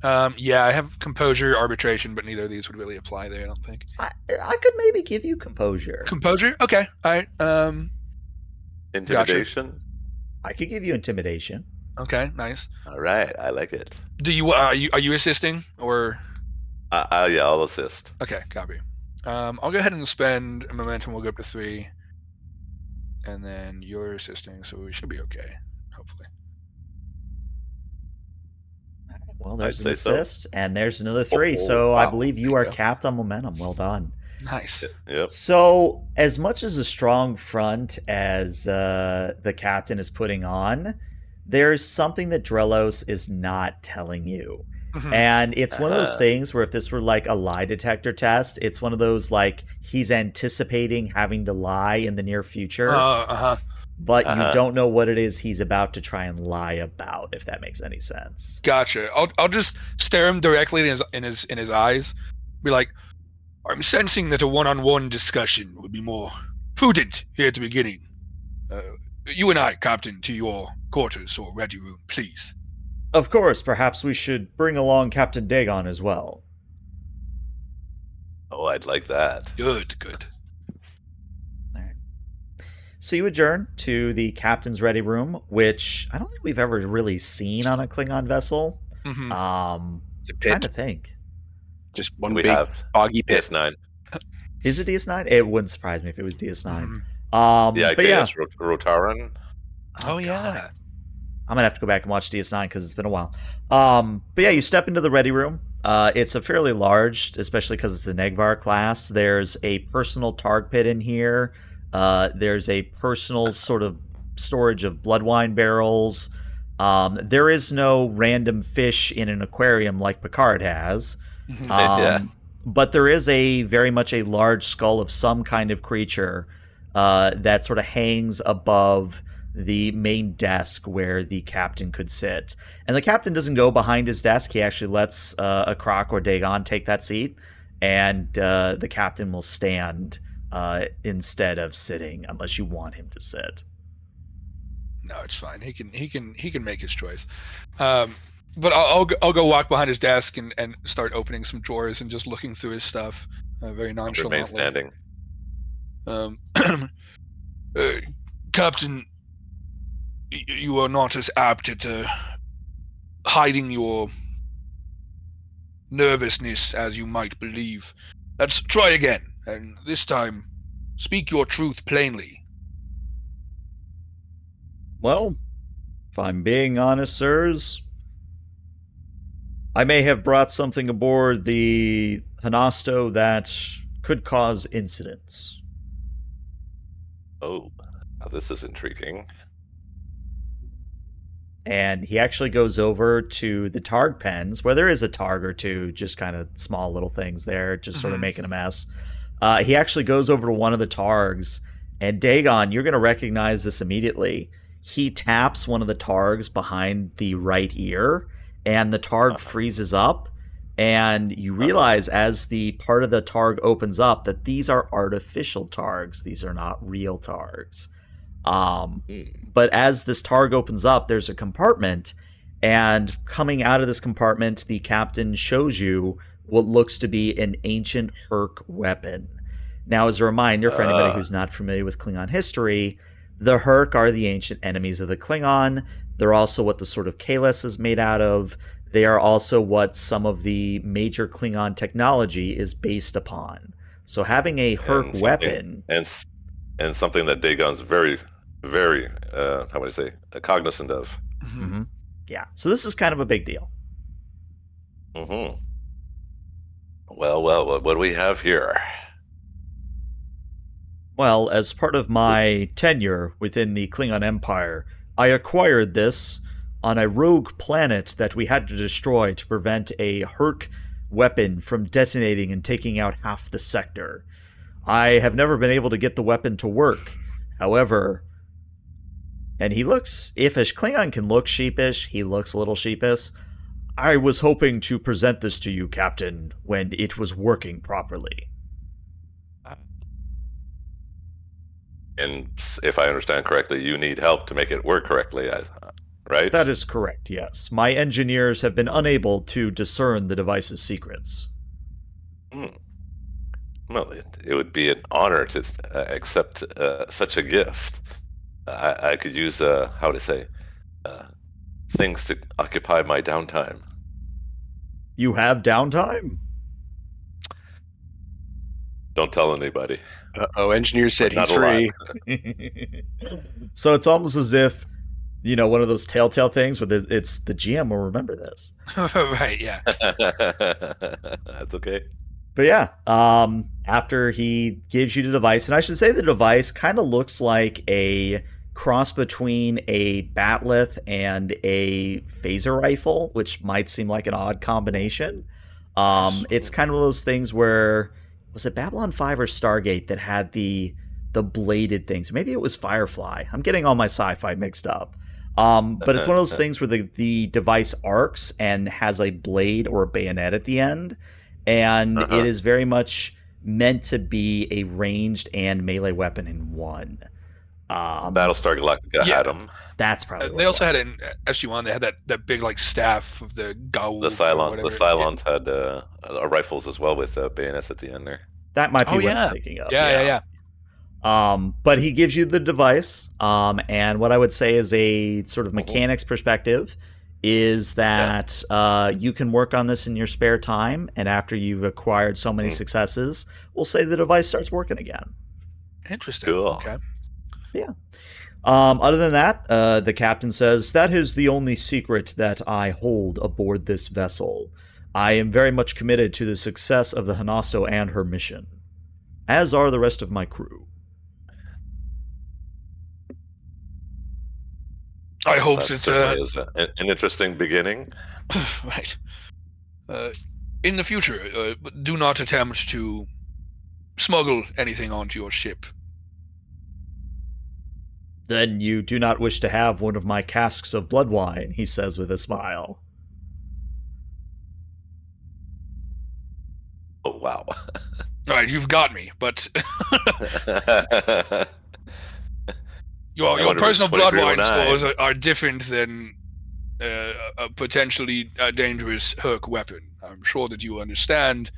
Yeah, I have composure, arbitration, but neither of these would really apply there, I don't think. I could maybe give you composure. Composure? Okay. All right. Intimidation? Gotcha. I could give you intimidation. Okay, nice. All right, I like it. Do you are you assisting or? Yeah, I'll assist. Okay, copy. I'll go ahead and spend a momentum. We'll go up to 3, and then you're assisting, so we should be okay, hopefully. Well, there's an assist, and there's another 3. So wow. I believe you are capped on momentum. Well done. Nice. Yep. So, as much as a strong front as the captain is putting on, there's something that Drelos is not telling you. Mm-hmm. And it's one of those things where if this were like a lie detector test, it's one of those he's anticipating having to lie in the near future. But you don't know what it is he's about to try and lie about, if that makes any sense. Gotcha. I'll just stare him directly in his eyes. Be like, I'm sensing that a one-on-one discussion would be more prudent here at the beginning. You and I, Captain, to your quarters or ready room, please. Of course, perhaps we should bring along Captain Dagon as well. Oh, I'd like that. Good. All right. So you adjourn to the captain's ready room, which I don't think we've ever really seen on a Klingon vessel. Mm-hmm. Trying to think. Just one we big have foggy pit. DS9. Is it DS9? It wouldn't surprise me if it was DS9. Mm-hmm. Yeah, I.K.S. Rotaran. Oh yeah. I'm going to have to go back and watch DS9 because it's been a while. But yeah, you step into the ready room. It's a fairly large, especially because it's an Egvar-class. There's a personal targ pit in here. There's a personal sort of storage of blood wine barrels. There is no random fish in an aquarium like Picard has. But there is very much a large skull of some kind of creature that sort of hangs above the main desk where the captain could sit. And the captain doesn't go behind his desk. He actually lets a Croc or Dagon take that seat, and the captain will stand instead of sitting unless you want him to sit. No, it's fine. He can make his choice. But I'll go walk behind his desk and start opening some drawers and just looking through his stuff very nonchalantly. Remain standing. Captain, you are not as apt at hiding your nervousness as you might believe. Let's try again, and this time, speak your truth plainly. Well, if I'm being honest, sirs, I may have brought something aboard the Honasto that could cause incidents. Oh, this is intriguing. And he actually goes over to the targ pens, where there is a targ or two, just kind of small little things there, just sort of making a mess. He actually goes over to one of the targs, and Dagon, you're going to recognize this immediately. He taps one of the targs behind the right ear, and the targ freezes up, and you realize as the part of the targ opens up that these are artificial targs. These are not real targs. But as this targ opens up, there's a compartment, and coming out of this compartment, the captain shows you what looks to be an ancient Herc weapon. Now, as a reminder for anybody who's not familiar with Klingon history, the Herc are the ancient enemies of the Klingon. They're also what the sort of I.K.S is made out of. They are also what some of the major Klingon technology is based upon. So having a Herc weapon... And something that Dagon's very, very, how would I say, cognizant of. Mm-hmm. Yeah, so this is kind of a big deal. Mm-hmm. Well, what do we have here? Well, as part of my tenure within the Klingon Empire, I acquired this on a rogue planet that we had to destroy to prevent a Herc weapon from detonating and taking out half the sector. I have never been able to get the weapon to work. However, and he looks, if a Klingon can look sheepish, he looks a little sheepish. I was hoping to present this to you, Captain, when it was working properly. And if I understand correctly, you need help to make it work correctly, right? That is correct, yes. My engineers have been unable to discern the device's secrets. Well, it would be an honor to accept such a gift. I could use, things to occupy my downtime. You have downtime? Don't tell anybody. Engineer said Not he's a lot. free. So it's almost as if, one of those telltale things where it's the GM will remember this. Right, yeah. That's okay. But yeah, after he gives you the device, and I should say the device kind of looks like a cross between a batleth and a phaser rifle, which might seem like an odd combination. It's kind of one of those things where, was it Babylon 5 or Stargate that had the bladed things? Maybe it was Firefly. I'm getting all my sci-fi mixed up. But it's one of those things where the device arcs and has a blade or a bayonet at the end. And it is very much meant to be a ranged and melee weapon in one. Battlestar Galactica had them. That's probably what they also it was. had it in SG-1. They had that big like staff of the Gaul. The Cylons had rifles as well with bayonets at the end there. That might be what I'm thinking of. Yeah. But he gives you the device, and what I would say is a sort of mechanics perspective is that you can work on this in your spare time, and after you've acquired so many successes, we'll say the device starts working again. Interesting. Cool. Okay. Yeah. Other than that, the captain says, "That is the only secret that I hold aboard this vessel. I am very much committed to the success of the Honasto and her mission, as are the rest of my crew." I hope That it's certainly is an interesting beginning. right. In the future, do not attempt to smuggle anything onto your ship. "Then you do not wish to have one of my casks of blood wine," he says with a smile. Oh, wow. All right, you've got me, but your personal blood wine stores are different than a potentially dangerous Herc weapon. I'm sure that you understand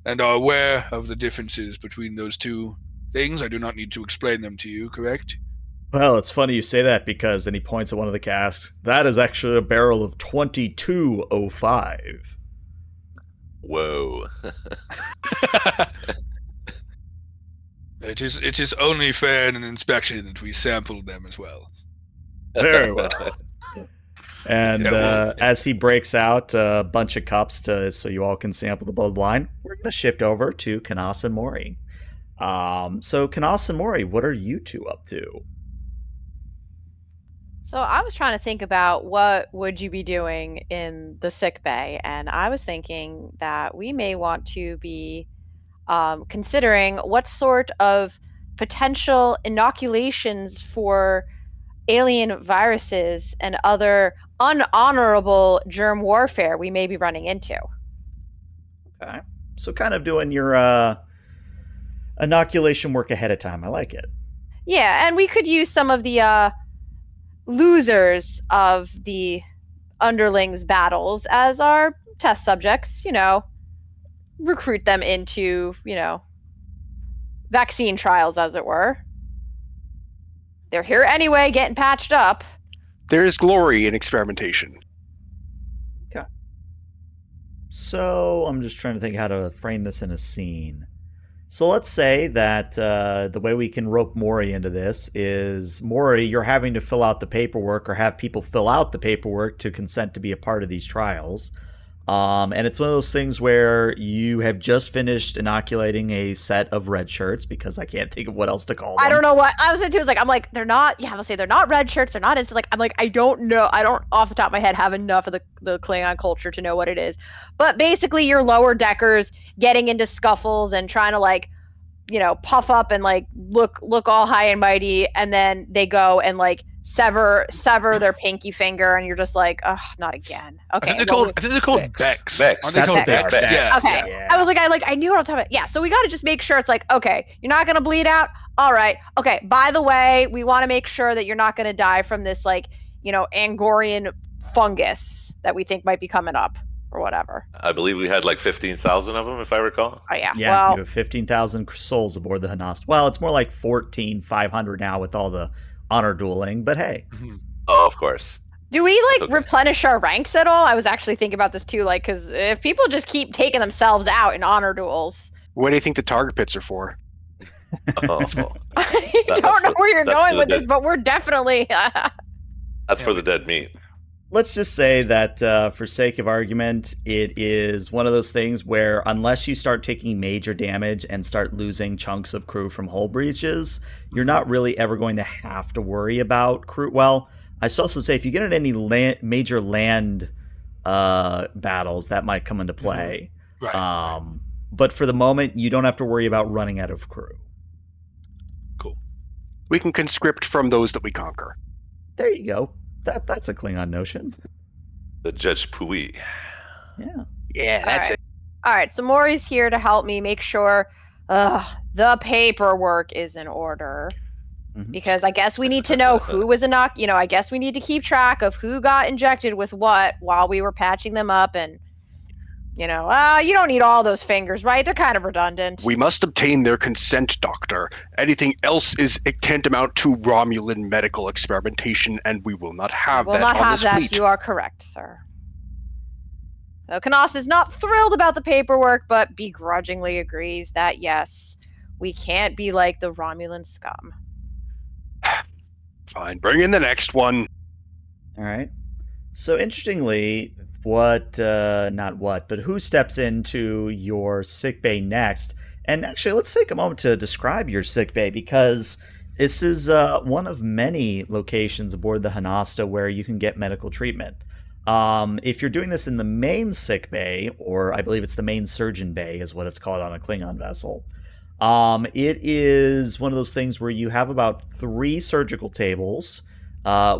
and are aware of the differences between those two things. I do not need to explain them to you, correct? Well, it's funny you say that because then he points at one of the casks. That is actually a barrel of 2205. Whoa. It is only fair in an inspection that we sample them as well. Very well. And as he breaks out a bunch of cups so you all can sample the blood wine, we're going to shift over to I.K.S and Mori. So I.K.S and Mori, what are you two up to? So I was trying to think about what would you be doing in the sick bay, and I was thinking that we may want to be considering what sort of potential inoculations for alien viruses and other unhonorable germ warfare we may be running into. Okay. So kind of doing your inoculation work ahead of time. I like it. Yeah, and we could use some of the losers of the underlings battles as our test subjects, recruit them into, vaccine trials, as it were. They're here anyway, getting patched up. There is glory in experimentation. Okay. So I'm just trying to think how to frame this in a scene. So let's say that the way we can rope Maury into this is, Maury, you're having to fill out the paperwork or have people fill out the paperwork to consent to be a part of these trials. And it's one of those things where you have just finished inoculating a set of red shirts, because I can't think of what else to call them. I don't know what I was into. I'm like, they're not. Yeah, I'll say they're not red shirts. They're not instant. Like, I'm like, I don't know. I don't off the top of my head have enough of the Klingon culture to know what it is. But basically, your lower deckers getting into scuffles and trying to puff up and look all high and mighty, and then they go and sever their pinky finger, and you're just like, ugh, not again. Okay. I think they're called Becks. Becks. Aren't they That's called what they are. Becks? Becks. Yeah. Okay. Yeah. I was like, I knew what I'm talking about. Yeah. So we got to just make sure it's okay, you're not going to bleed out. All right. Okay. By the way, we want to make sure that you're not going to die from this, Angorian fungus that we think might be coming up or whatever. I believe we had 15,000 of them, if I recall. Oh, yeah. Yeah, Well, you have 15,000 souls aboard the Honasto. Well, it's more like 14,500 now with all the honor dueling, but hey. Oh, of course. do we That's okay. replenish our ranks at all? I was actually thinking about this too, because if people just keep taking themselves out in honor duels, What do you think the target pits are for? Oh, I That's don't know for- where you're that's going for with the this, but we're definitely. that's for the dead meat. Let's just say that for sake of argument, it is one of those things where unless you start taking major damage and start losing chunks of crew from hull breaches, you're not really ever going to have to worry about crew. Well, I should also say if you get in any major land battles, that might come into play. Right. But for the moment, you don't have to worry about running out of crew. Cool. We can conscript from those that we conquer. There you go. That's a Klingon notion. The Judge Pui. Yeah. Yeah, that's it. All right, so Maury's here to help me make sure the paperwork is in order. Mhm. Because I guess we need to know who was I guess we need to keep track of who got injected with what while we were patching them up. And, you don't need all those fingers, right? They're kind of redundant. We must obtain their consent, Doctor. Anything else is tantamount to Romulan medical experimentation, and we will not have Will that not on have this that. fleet. You are correct, sir. So I.K.S is not thrilled about the paperwork, but begrudgingly agrees that, yes, we can't be like the Romulan scum. Fine, bring in the next one. All right. So interestingly, who steps into your sickbay next? And actually, let's take a moment to describe your sickbay, because this is one of many locations aboard the Honasto where you can get medical treatment. If you're doing this in the main sickbay, or I believe it's the main surgeon bay is what it's called on a Klingon vessel, it is one of those things where you have about 3 surgical tables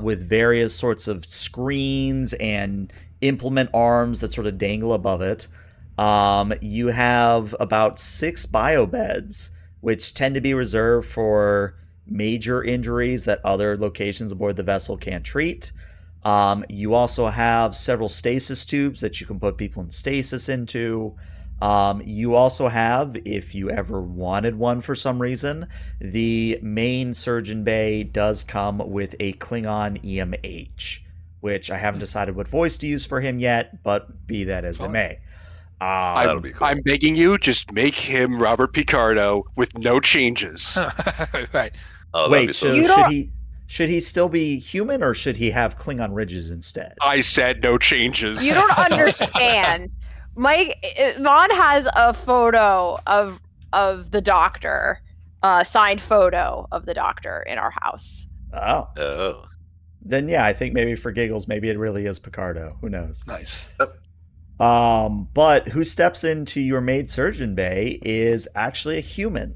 with various sorts of screens and implement arms that sort of dangle above it. You have about 6 biobeds, which tend to be reserved for major injuries that other locations aboard the vessel can't treat. You also have several stasis tubes that you can put people in stasis into. You also have, if you ever wanted one for some reason, the main surgeon bay does come with a Klingon EMH, which I haven't decided what voice to use for him yet, but be that as it may. That'll be cool. I'm begging you, just make him Robert Picardo with no changes. Right. Oh, that'd Wait, be so You should he still be human, or should he have Klingon ridges instead? I said no changes. You don't understand. Mike Vaughn has a photo of the doctor, signed photo of the doctor in our house. Oh. Oh. Then yeah, I think maybe for giggles, maybe it really is Picardo. Who knows? Nice. But who steps into your maid surgeon bay is actually a human.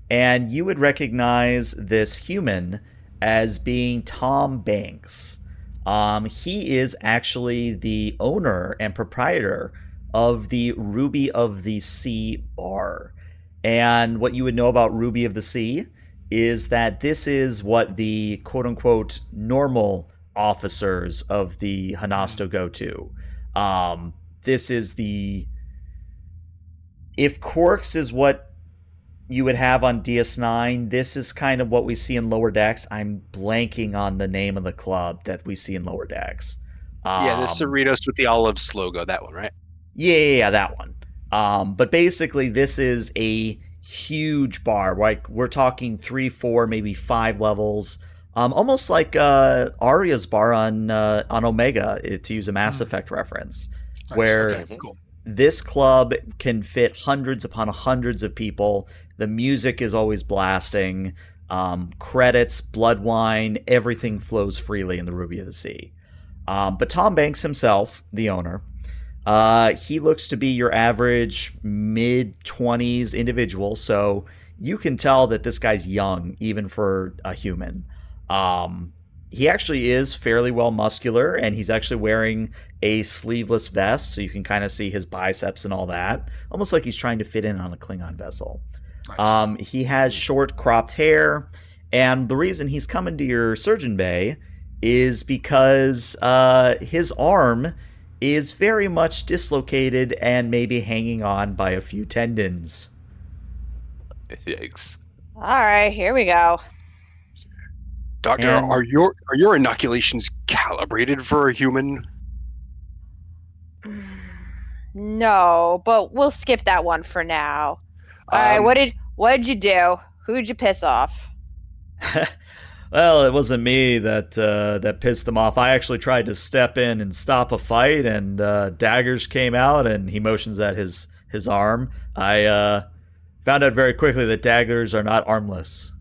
And you would recognize this human as being Tom Banks. He is actually the owner and proprietor of the Ruby of the Sea bar. And what you would know about Ruby of the Sea is that this is what the quote-unquote normal officers of the Honasto go to. This is if Quarks is what you would have on DS9, this is kind of what we see in Lower Decks. I'm blanking on the name of the club that we see in Lower Decks. Yeah, the Cerritos with the olives logo, that one, right? Yeah, that one. But basically, this is a huge bar. Like we're talking 3, 4, maybe 5 levels. Almost like Arya's bar on Omega, to use a Mass Effect reference, Nice. where Okay, cool. this club can fit hundreds upon hundreds of people. The music is always blasting. Credits, blood wine, everything flows freely in the Ruby of the Sea. But Tom Banks himself, the owner, he looks to be your average mid-20s individual, so you can tell that this guy's young, even for a human. He actually is fairly well muscular, and he's actually wearing a sleeveless vest, so you can kind of see his biceps and all that. Almost like he's trying to fit in on a Klingon vessel. Nice. He has short cropped hair, and the reason he's coming to your surgeon bay is because his arm is very much dislocated and maybe hanging on by a few tendons. Yikes. All right, here we go. Doctor, And- are your inoculations calibrated for a human? No, but we'll skip that one for now. All right, what did you do? Who'd you piss off? Well, it wasn't me that pissed them off. I actually tried to step in and stop a fight, and daggers came out, and he motions at his arm. I found out very quickly that daggers are not armless.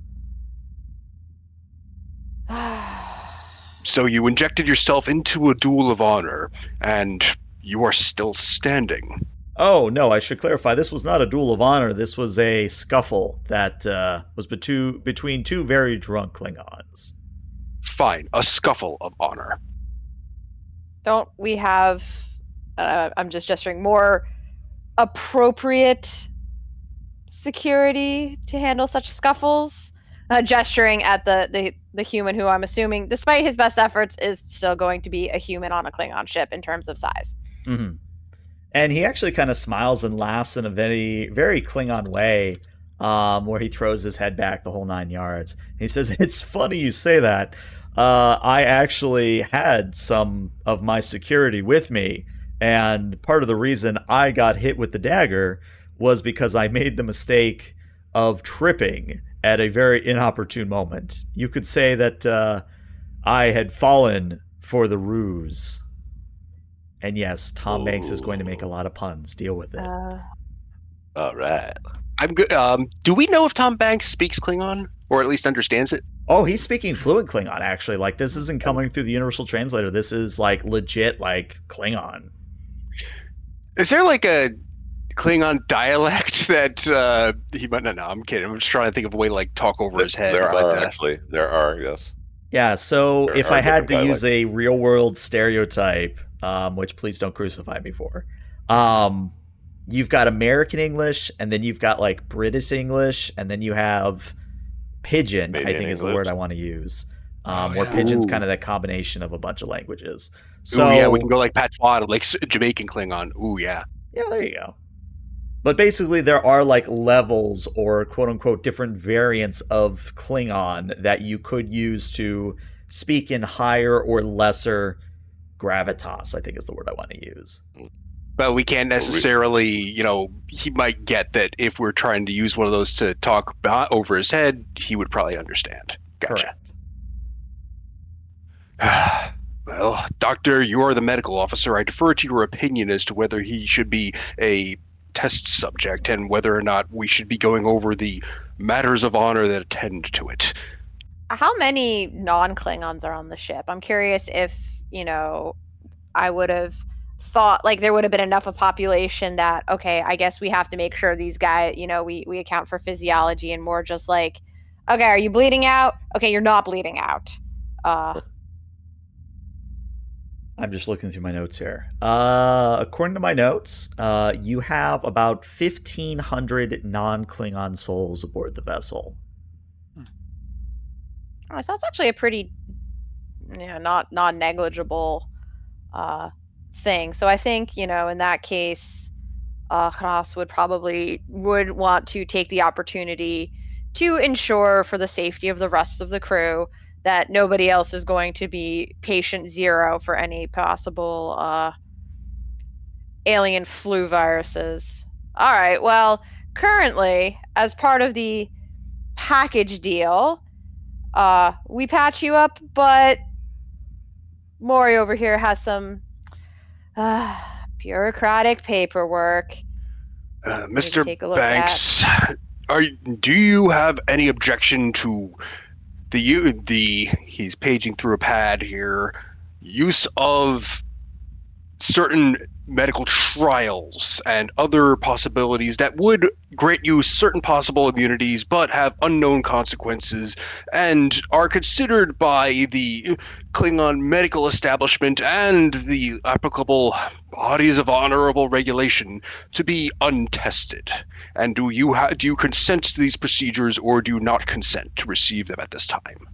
So you injected yourself into a duel of honor, and you are still standing. Oh, no, I should clarify. This was not a duel of honor. This was a scuffle that was between two very drunk Klingons. Fine, a scuffle of honor. Don't we have, I'm just gesturing, more appropriate security to handle such scuffles? Gesturing at the human who I'm assuming, despite his best efforts, is still going to be a human on a Klingon ship in terms of size. Mm-hmm. And he actually kind of smiles and laughs in a very, very Klingon way, where he throws his head back the whole 9 yards. He says, "It's funny you say that. I actually had some of my security with me, and part of the reason I got hit with the dagger was because I made the mistake of tripping at a very inopportune moment. You could say that I had fallen for the ruse." And yes, Tom Banks is going to make a lot of puns. Deal with it. All right. I'm good. Do we know if Tom Banks speaks Klingon, or at least understands it? Oh, he's speaking fluent Klingon, actually. Like, this isn't coming through the Universal Translator. This is, like, legit, like, Klingon. Is there like a Klingon dialect that he might? No, I'm kidding. I'm just trying to think of a way to like talk over his head. There but, are actually. There are, yes. Yeah, so There if are I had to different use a real-world stereotype, which please don't crucify me for, you've got American English, and then you've got, like, British English, and then you have Pidgin, I think is the word I want to use. Where yeah. Pidgin's Ooh. kind of that combination of a bunch of languages. So Ooh, yeah, we can go like patois, like Jamaican Klingon. Ooh, yeah. yeah, there you go. But basically, there are like levels or quote unquote different variants of Klingon that you could use to speak in higher or lesser gravitas, I think is the word I want to use. But we can't necessarily, he might get that if we're trying to use one of those to talk over his head, he would probably understand. Gotcha. Correct. Well, Doctor, you are the medical officer. I defer to your opinion as to whether he should be a test subject and whether or not we should be going over the matters of honor that attend to it. How many non-Klingons are on the ship? I'm curious if, I would have thought like there would have been enough of population that, okay, I guess we have to make sure these guys, we account for physiology, and more just like, okay, are you bleeding out? Okay, you're not bleeding out. I'm just looking through my notes here. According to my notes, you have about 1,500 non-Klingon souls aboard the vessel. Oh, so that's actually a pretty, not non-negligible thing. So I think, in that case, Honasto would want to take the opportunity to ensure for the safety of the rest of the crew that nobody else is going to be patient zero for any possible alien flu viruses. All right, well, currently, as part of the package deal, we patch you up, but Maury over here has some bureaucratic paperwork. Mr. take a look Banks, do you have any objection to he's paging through a pad here, use of certain medical trials and other possibilities that would grant you certain possible immunities but have unknown consequences and are considered by the Klingon medical establishment and the applicable bodies of honorable regulation to be untested? And do you consent to these procedures, or do you not consent to receive them at this time?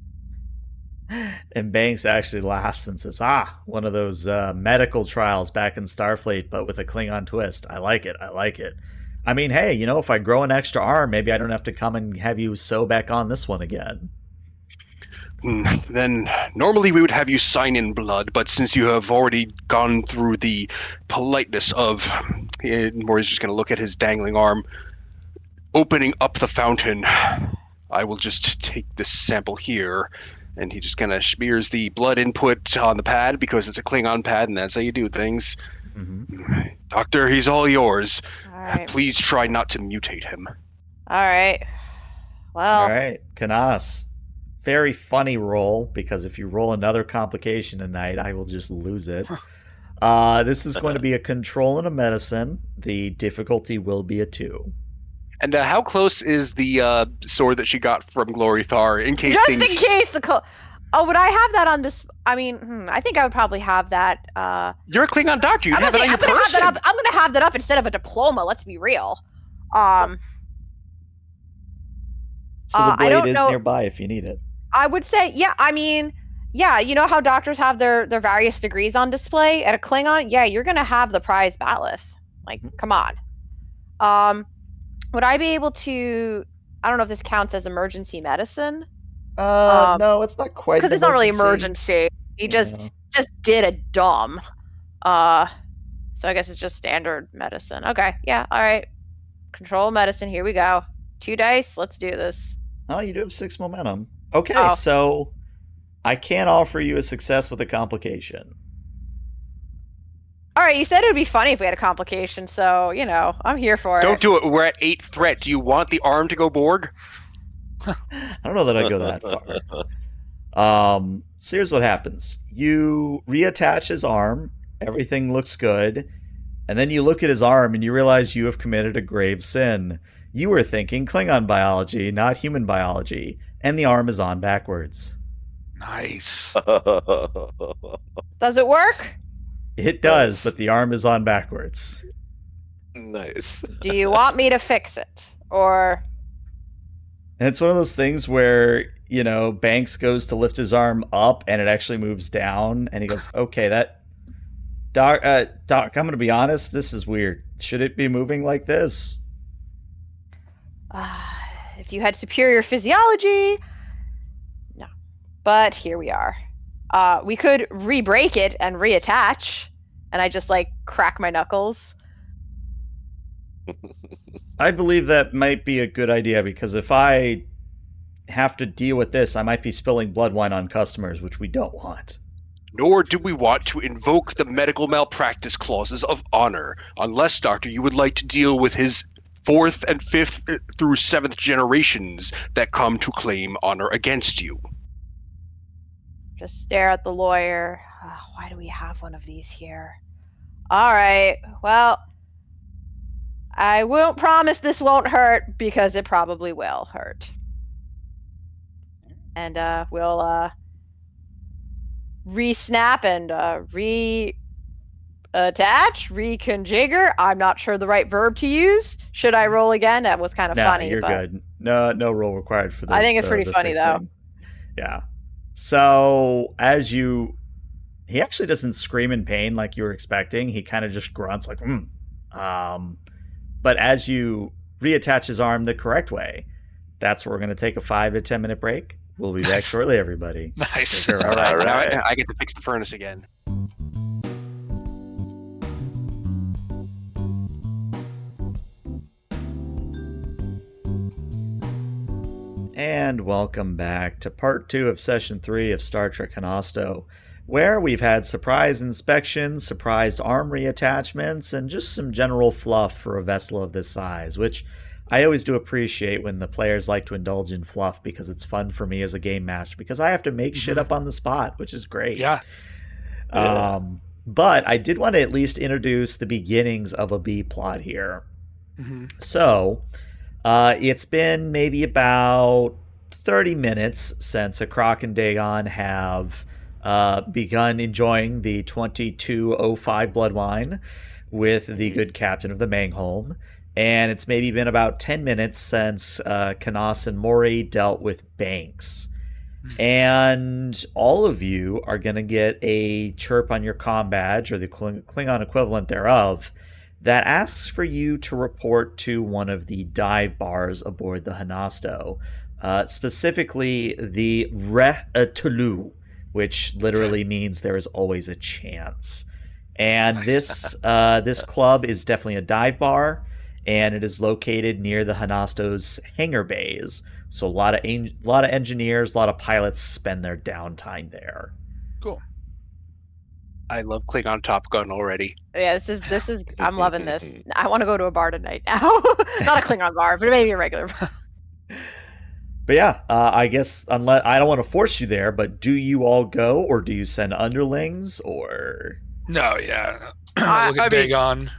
And Banks actually laughs and says, one of those medical trials back in Starfleet, but with a Klingon twist. I like it. I mean, hey, if I grow an extra arm, maybe I don't have to come and have you sew back on this one again. Then normally we would have you sign in blood, but since you have already gone through the politeness of, Maury's just going to look at his dangling arm, opening up the fountain, I will just take this sample here. And he just kind of smears the blood input on the pad because it's a Klingon pad, and that's how you do things. Mm-hmm. Doctor, he's all yours. All right. Please try not to mutate him. All right. Well. All right, I.K.S. Very funny roll, because if you roll another complication tonight, I will just lose it. This is going to be a control and a medicine. The difficulty will be a 2. And how close is the sword that she got from Glory Thar in case Just things... in case would I have that on this? I mean, I think I would probably have that. You're a Klingon doctor. You have it on your person. I'm gonna have that up instead of a diploma. Let's be real. So the blade is nearby if you need it. I would say, yeah. I mean, yeah. You know how doctors have their various degrees on display at a Klingon? Yeah, you're gonna have the prize bat'leth. Like, come on. Would I be able to? I don't know if this counts as emergency medicine. No, it's not quite. Because it's not really emergency. He just did a dumb. So I guess it's just standard medicine. Okay, yeah, all right. Control medicine. Here we go. 2 dice. Let's do this. Oh, you do have 6 momentum. Okay, so I can't offer you a success with a complication. All right, you said it would be funny if we had a complication, so, I'm here for it. Don't do it. We're at 8 threat. Do you want the arm to go Borg? I don't know that I go that far. So here's what happens. You reattach his arm. Everything looks good. And then you look at his arm and you realize you have committed a grave sin. You were thinking Klingon biology, not human biology. And the arm is on backwards. Nice. Does it work? It does, but the arm is on backwards. Nice. Do you want me to fix it? Or... And it's one of those things where, Banks goes to lift his arm up and it actually moves down. And he goes, okay, Doc, I'm going to be honest, this is weird. Should it be moving like this? If you had superior physiology... No. But here we are. We could re-break it and reattach, and I just, crack my knuckles. I believe that might be a good idea, because if I have to deal with this, I might be spilling blood wine on customers, which we don't want. Nor do we want to invoke the medical malpractice clauses of honor, unless, Doctor, you would like to deal with his 4th and 5th through 7th generations that come to claim honor against you. Just stare at the lawyer. Why do we have one of these here? All right. Well, I won't promise this won't hurt, because it probably will hurt. And we'll re-snap and reattach, reconfigure. I'm not sure the right verb to use. Should I roll again? That was kind of funny. You're good. No roll required for that. I think it's pretty funny, though. Yeah. So he actually doesn't scream in pain like you were expecting. He kind of just grunts like, But as you reattach his arm the correct way, that's where we're going to take a 5 to 10 minute break. We'll be back shortly, everybody. Nice. All right. Now I get to fix the furnace again. And welcome back to part 2 of session 3 of Star Trek Honasto, where we've had surprise inspections, surprised arm reattachments, and just some general fluff for a vessel of this size, which I always do appreciate when the players like to indulge in fluff because it's fun for me as a game master because I have to make shit up on the spot, which is great. Yeah. But I did want to at least introduce the beginnings of a B plot here. So, it's been maybe about 30 minutes since Akrak and Dagon have begun enjoying the 2205 blood wine with the good captain of the Mangholm. And it's maybe been about 10 minutes since Kanas and Mori dealt with Banks. And all of you are going to get a chirp on your comm badge, or the Klingon equivalent thereof, that asks for you to report to one of the dive bars aboard the Honasto, specifically the Re-Tulu, which literally means there is always a chance. And this club is definitely a dive bar, and it is located near the Honasto's hangar bays. So a lot of engineers, a lot of pilots spend their downtime there. Cool. I love Klingon Top Gun already. Yeah, this is. I'm loving this. I want to go to a bar tonight now. Not a Klingon bar, but maybe a regular bar. But yeah, I guess unless I don't want to force you there, but do you all go, or do you send underlings, or? No, yeah. Look I at mean, Dagon.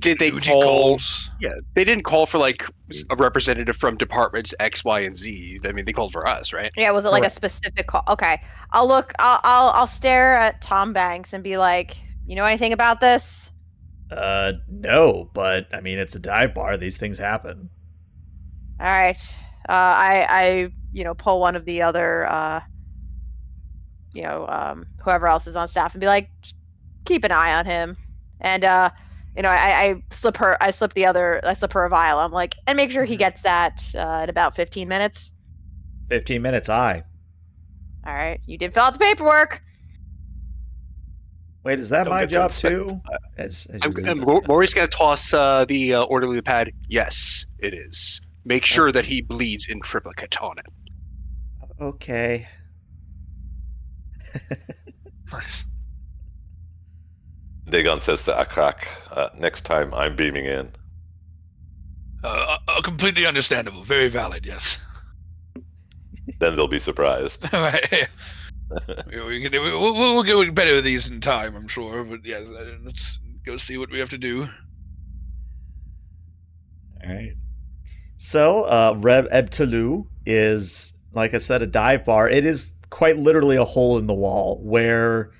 did they Duty call? calls. Yeah, they didn't call for like a representative from departments X, Y, and Z. I mean, they called for us, right? Yeah, was it like a Correct. specific call? Okay, I'll stare at Tom Banks and be like, you know anything about this? No, but I mean, it's a dive bar. These things happen. All right. I pull one of the other whoever else is on staff and be like, keep an eye on him. And I slip her a vial. I'm like, and make sure he gets that in about 15 minutes. 15 minutes, aye. All right, you did fill out the paperwork. Wait, is that Don't my get to job inspect too? Maury's gonna toss the orderly pad. Yes, it is. Make sure that he bleeds in triplicate on it. Okay. Nice. Dagon says to Akrak, next time I'm beaming in. Completely understandable. Very valid, yes. Then they'll be surprised. All right. We'll get better with these in time, I'm sure. But yes, let's go see what we have to do. All right. So, Rev Ebtulu is, like I said, a dive bar. It is quite literally a hole in the wall where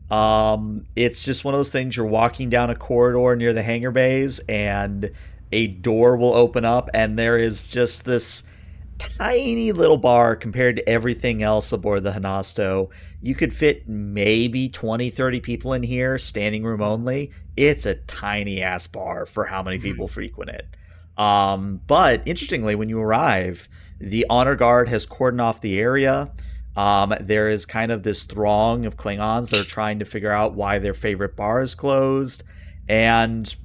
it's just one of those things. You're walking down a corridor near the hangar bays and a door will open up and there is just this tiny little bar compared to everything else aboard the Honasto. You could fit maybe 20, 30 people in here, standing room only. It's a tiny ass bar for how many people frequent it. But interestingly, when you arrive, the honor guard has cordoned off the area. There is kind of this throng of Klingons that are trying to figure out why their favorite bar is closed. And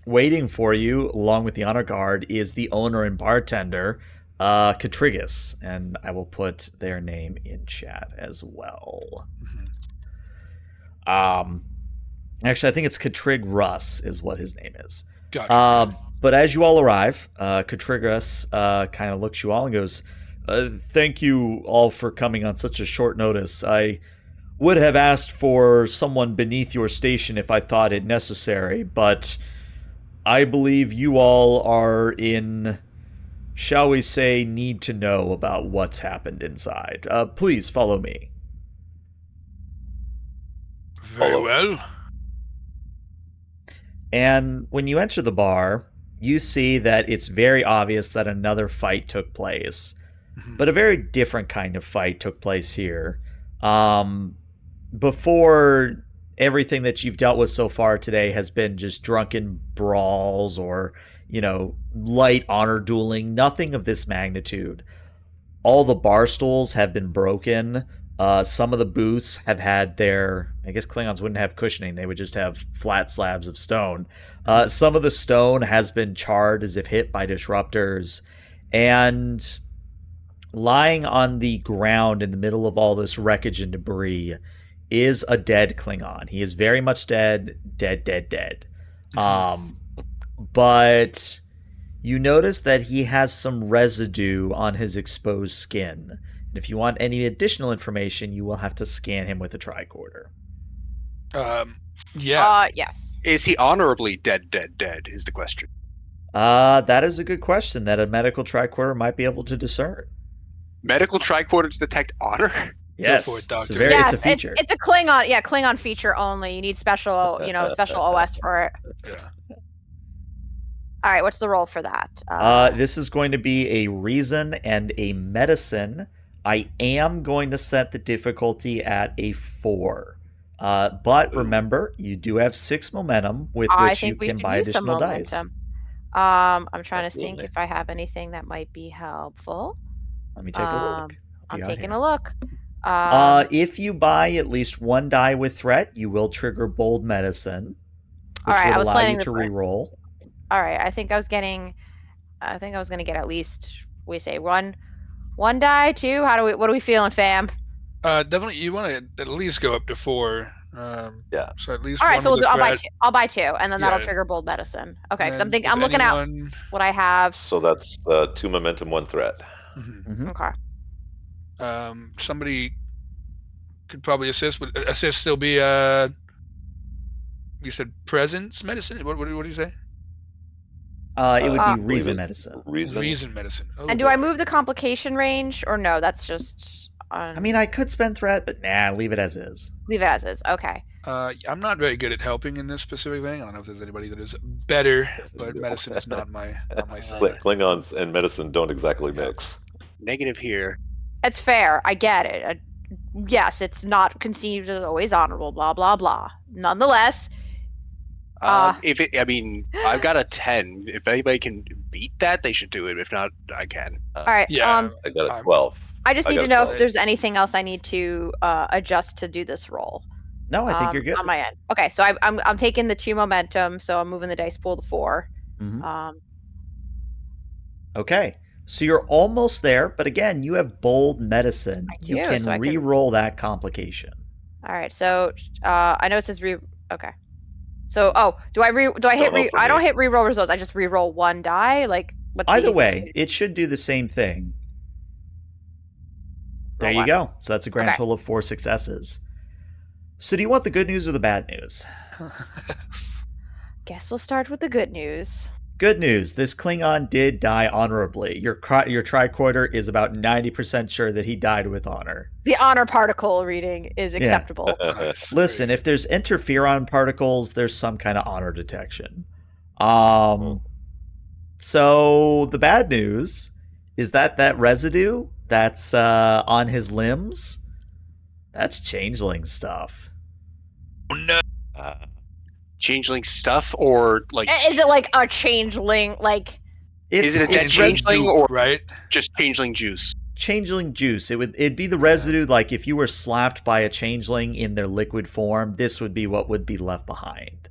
waiting for you, along with the honor guard, is the owner and bartender, Katrigus. And I will put their name in chat as well. Actually, I think it's Katrig Russ is what his name is. Gotcha. But as you all arrive, Katrigus kind of looks you all and goes, thank you all for coming on such a short notice. I would have asked for someone beneath your station if I thought it necessary, but I believe you all are in, shall we say, need to know about what's happened inside. Please follow me. Very well. And when you enter the bar, you see that it's very obvious that another fight took place. But a very different kind of fight took place here. Before, everything that you've dealt with so far today has been just drunken brawls or, light honor dueling. Nothing of this magnitude. All the bar stools have been broken. Some of the booths have had their, I guess Klingons wouldn't have cushioning, they would just have flat slabs of stone. Some of the stone has been charred as if hit by disruptors. And lying on the ground in the middle of all this wreckage and debris is a dead Klingon. He is very much dead. But you notice that he has some residue on his exposed skin. And if you want any additional information, you will have to scan him with a tricorder. Yeah. Yes. Is he honorably dead, is the question. That is a good question that a medical tricorder might be able to discern. Medical tricorders detect honor? Yes, for it, Doctor. it's a feature. It's a Klingon. Yeah, Klingon feature only. You need special, special OS for it. Yeah. All right, what's the roll for that? This is going to be a reason and a medicine. I am going to set the difficulty at a 4. But remember, you do have 6 momentum with which you can buy additional dice. I'm trying to think if I have anything that might be helpful. Let me take a look. I'm taking a look. If you buy at least 1 die with threat, you will trigger bold medicine, which I will was allow planning you to reroll. All right, I think I was going to get at least, we say 1 die, 2. What are we feeling, fam? Definitely, you want to at least go up to 4. Yeah. So at least. All right, one so with the threat. I'll buy 2, and then that'll Yeah. trigger bold medicine. Okay, because And I'm looking at what I have. So that's 2 momentum, 1 threat. Mhm. Okay. Somebody could probably assist. Would assist still be you said presence medicine? What do you say? It would be Reason. reason medicine. Reason medicine. Oh, And do I move the complication range, or no? That's just. I mean, I could spend threat, but leave it as is. Leave it as is. Okay. I'm not very good at helping in this specific thing. I don't know if there's anybody that is better, but medicine is not my thing. Klingons and medicine don't exactly mix. Negative here. It's fair. I get it. Yes, it's not conceived as always honorable. Blah blah blah. Nonetheless, I've got a 10. If anybody can beat that, they should do it. If not, I can. all right. Yeah. I got a 12. I just I need got to a know 12. if there's anything else I need to adjust to do this roll. No, I think you're good. On my end. Okay, so I'm taking the 2 momentum, so I'm moving the dice pool to 4. Mhm. Okay, so you're almost there, but again, you have bold medicine. You do, can so I can- re-roll that complication. All right, so I know it says okay. So do I hit Don't know for I don't me. hit re-roll results. I just re-roll 1 die. Like what's the Either easiest way, way it should do the same thing. There Roll you one. go. So that's a grand Okay. total of 4 successes. So do you want the good news or the bad news? Guess we'll start with the good news. Good news, this Klingon did die honorably. Your tricorder is about 90% sure that he died with honor. The honor particle reading is acceptable. Nice. Listen, if there's interferon particles, there's some kind of honor detection. So the bad news is that residue that's on his limbs, that's changeling stuff. Oh, no. Changeling stuff, or like Is it like a changeling? Like Is it a dead it's changeling Dupe, or right? just changeling juice? changeling juice. It'd be the residue. Like if you were slapped by a changeling in their liquid form, this would be what would be left behind.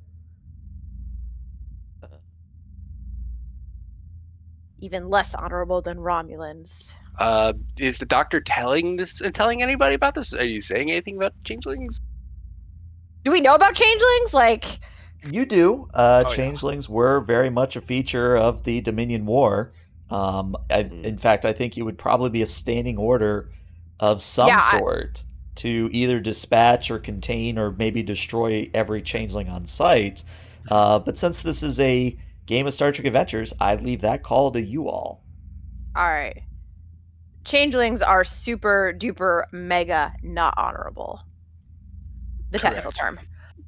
even less honorable than Romulans. Is the doctor telling anybody about this? Are you saying anything about changelings? Do we know about changelings? Like, You do. yeah. Changelings were very much a feature of the Dominion War. In fact, I think it would probably be a standing order of some sort to either dispatch or contain or maybe destroy every changeling on site. But since this is a game of Star Trek Adventures, I'd leave that call to you all. all right. Changelings are super duper mega not honorable. The technical term.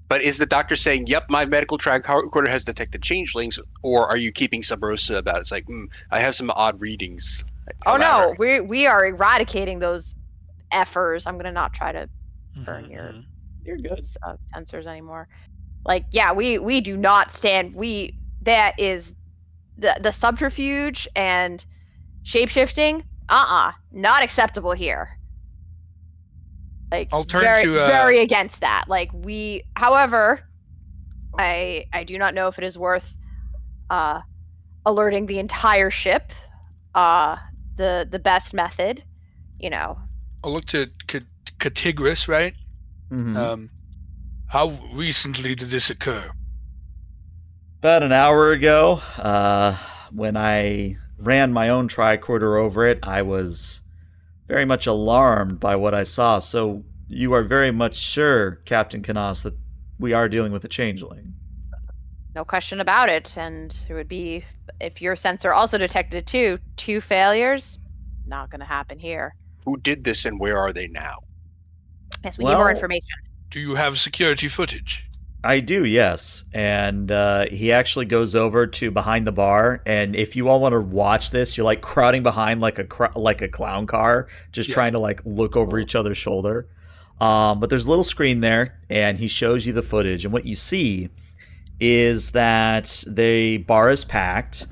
But is the doctor saying, "Yep, my medical tricorder has detected changelings," or are you keeping sub rosa about it? It's like, I have some odd readings. Oh no, we are eradicating those effers. I'm gonna not try to burn Mm-hmm. You're good. sensors anymore. Like, yeah, we do not stand. That is the subterfuge and shapeshifting. Not acceptable here. Like, I'll turn very, to, very against that. Like, however, I do not know if it is worth alerting the entire ship the best method. I'll look to Catigris, right? Mhm. How recently did this occur? About an hour ago, when I ran my own tricorder over it, I was very much alarmed by what I saw. So you are very much sure, Captain Canas, that we are dealing with a changeling. No question about it. And it would be, if your sensor also detected it too, 2 failures, not going to happen here. Who did this and where are they now? Yes, we need more Well- information. Do you have security footage? I do, yes. And he actually goes over to behind the bar. And if you all want to watch this, you're like crowding behind like a clown car, just Yeah. trying to like look over each other's shoulder. But there's a little screen there, and he shows you the footage. And what you see is that the bar is packed.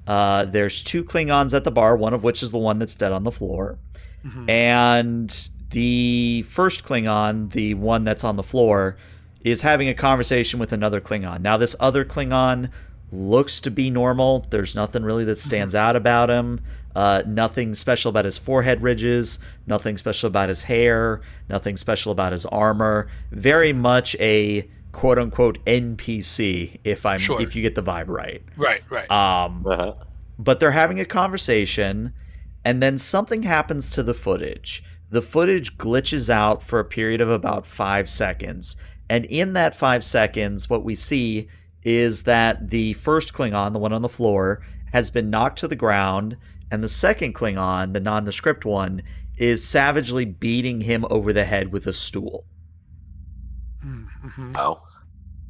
There's 2 Klingons at the bar, one of which is the one that's dead on the floor. Mhm. And the first Klingon, the one that's on the floor, is having a conversation with another Klingon. Now, this other Klingon looks to be normal. There's nothing really that stands out about him. Nothing special about his forehead ridges. Nothing special about his hair. Nothing special about his armor. Very much a quote-unquote NPC, Sure. if you get the vibe right. Right. Uh-huh. But they're having a conversation, and then something happens to the footage. The footage glitches out for a period of about 5 seconds. And in that 5 seconds, what we see is that the first Klingon, the one on the floor, has been knocked to the ground, and the second Klingon, the nondescript one, is savagely beating him over the head with a stool. Mm-hmm. Wow.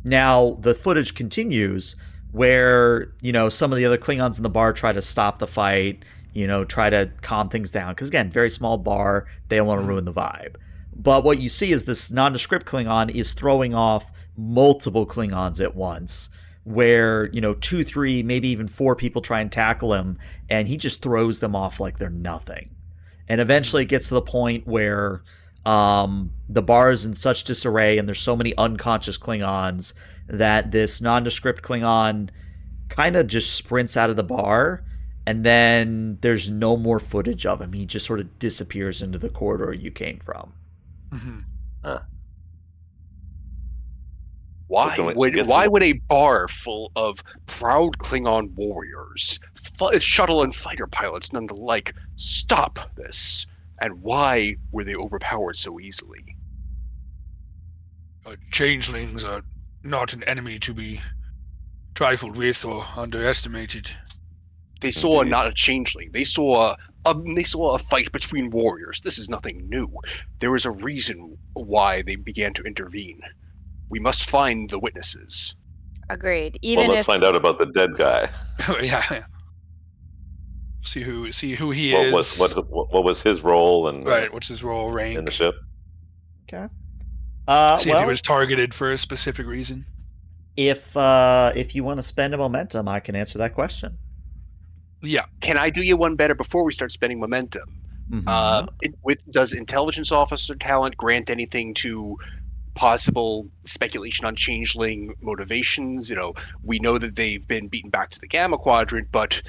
Now, the footage continues where, some of the other Klingons in the bar try to stop the fight, try to calm things down. Because, again, very small bar, they don't want to ruin the vibe. But what you see is this nondescript Klingon is throwing off multiple Klingons at once, where, 2, 3, maybe even 4 people try and tackle him, and he just throws them off like they're nothing. And eventually it gets to the point where the bar is in such disarray and there's so many unconscious Klingons that this nondescript Klingon kind of just sprints out of the bar, and then there's no more footage of him. He just sort of disappears into the corridor you came from. Mm-hmm. Why can we would get why some- would a bar full of proud Klingon warriors, shuttle and fighter pilots, none the like, stop this? And why were they overpowered so easily? Changelings are not an enemy to be trifled with or underestimated. They saw Indeed. not a changeling. They saw a fight between warriors. This is nothing new. There is a reason why they began to intervene. We must find the witnesses. Agreed. Well, Even let's if find out about the dead guy. yeah. See who he What is. what was his role and Right. What's his role, rank? in the ship? Okay. See if he was targeted for a specific reason. If you want to spend a momentum, I can answer that question. Yeah. Can I do you one better before we start spending momentum? Mhm. Does intelligence officer talent grant anything to possible speculation on changeling motivations? We know that they've been beaten back to the Gamma Quadrant, but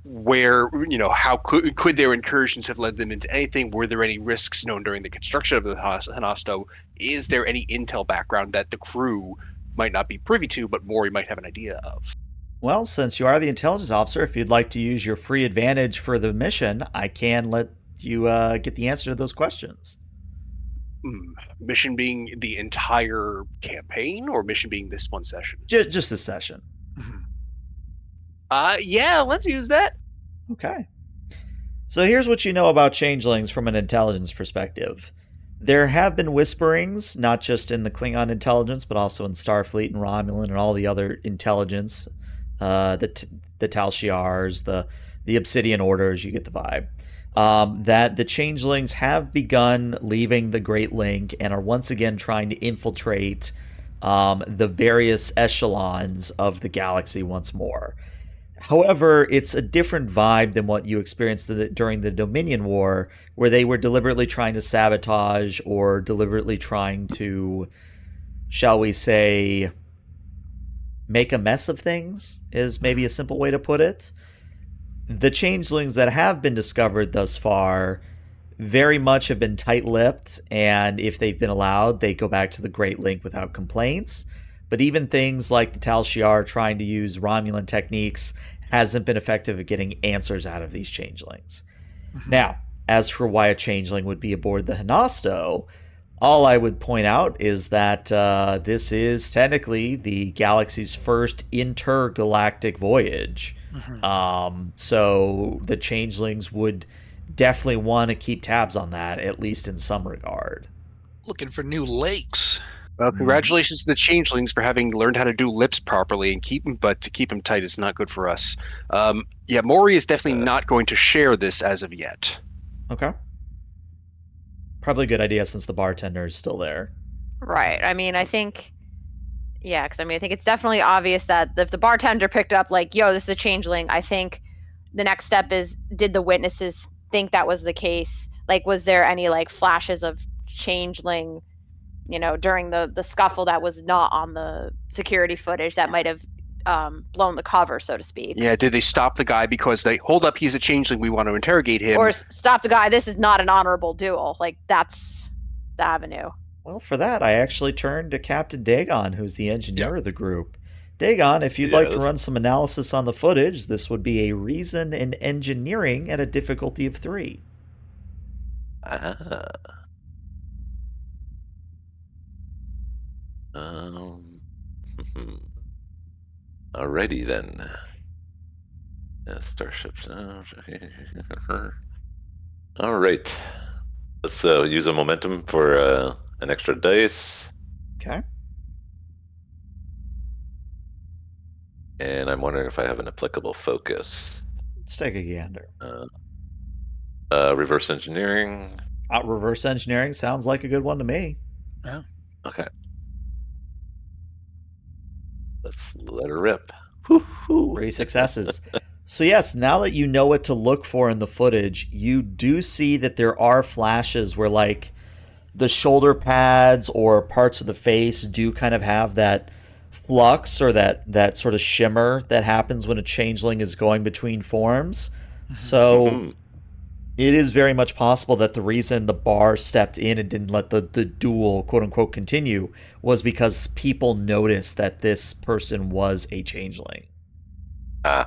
where, how could their incursions have led them into anything? Were there any risks known during the construction of the Honasto? Is there any intel background that the crew might not be privy to, but Maury might have an idea of? Well, since you are the intelligence officer, if you'd like to use your free advantage for the mission, I can let you get the answer to those questions. Mission being the entire campaign, or mission being this one session? Just a session. Mm-hmm. Yeah, let's use that. Okay. So here's what you know about changelings from an intelligence perspective. There have been whisperings, not just in the Klingon intelligence, but also in Starfleet and Romulan and all the other intelligence, the Tal Shiars, the Obsidian Orders, you get the vibe, that the changelings have begun leaving the Great Link and are once again trying to infiltrate the various echelons of the galaxy once more. However, it's a different vibe than what you experienced during the Dominion War, where they were deliberately trying to sabotage or deliberately trying to, shall we say, make a mess of things, is maybe a simple way to put it. the changelings that have been discovered thus far very much have been tight-lipped, and if they've been allowed, they go back to the Great Link without complaints. But even things like the Tal Shiar trying to use Romulan techniques hasn't been effective at getting answers out of these changelings. Now, as for why a changeling would be aboard the Honasto, all I would point out is that this is technically the galaxy's first intergalactic voyage. So the changelings would definitely want to keep tabs on that, at least in some regard. Looking for new lakes. Well, congratulations to the changelings for having learned how to do lips properly and keep them, but to keep them tight is not good for us. Yeah, Maury is definitely not going to share this as of yet. Okay. Probably a good idea since the bartender is still there. Right. I mean, I think, yeah, because I mean, I think it's definitely obvious that if the bartender picked up, like, yo, this is a changeling, I think the next step is, did the witnesses think that was the case? Like, was there any, like, flashes of changeling, you know, during the scuffle that was not on the security footage that might have blown the cover, so to speak? Yeah, did they stop the guy because they, hold up, he's a changeling, we want to interrogate him? Or stop the guy, this is not an honorable duel. Like, that's the avenue. Well, for that, I actually turned to Captain Dagon, who's the engineer of the group. Dagon, if you'd like to run some analysis on the footage, this would be a reason in engineering at a difficulty of 3. Alrighty then. Starships. All right. Let's use a momentum for an extra dice. Okay. And I'm wondering if I have an applicable focus. Let's take a gander. Reverse engineering. Reverse engineering sounds like a good one to me. Yeah. Okay. Let's let her rip. Woo-hoo. 3 successes. So yes, now that you know what to look for in the footage, you do see that there are flashes where, like, the shoulder pads or parts of the face do kind of have that flux or that sort of shimmer that happens when a changeling is going between forms. So it is very much possible that the reason the bar stepped in and didn't let the duel, quote unquote, continue was because people noticed that this person was a changeling. Okay.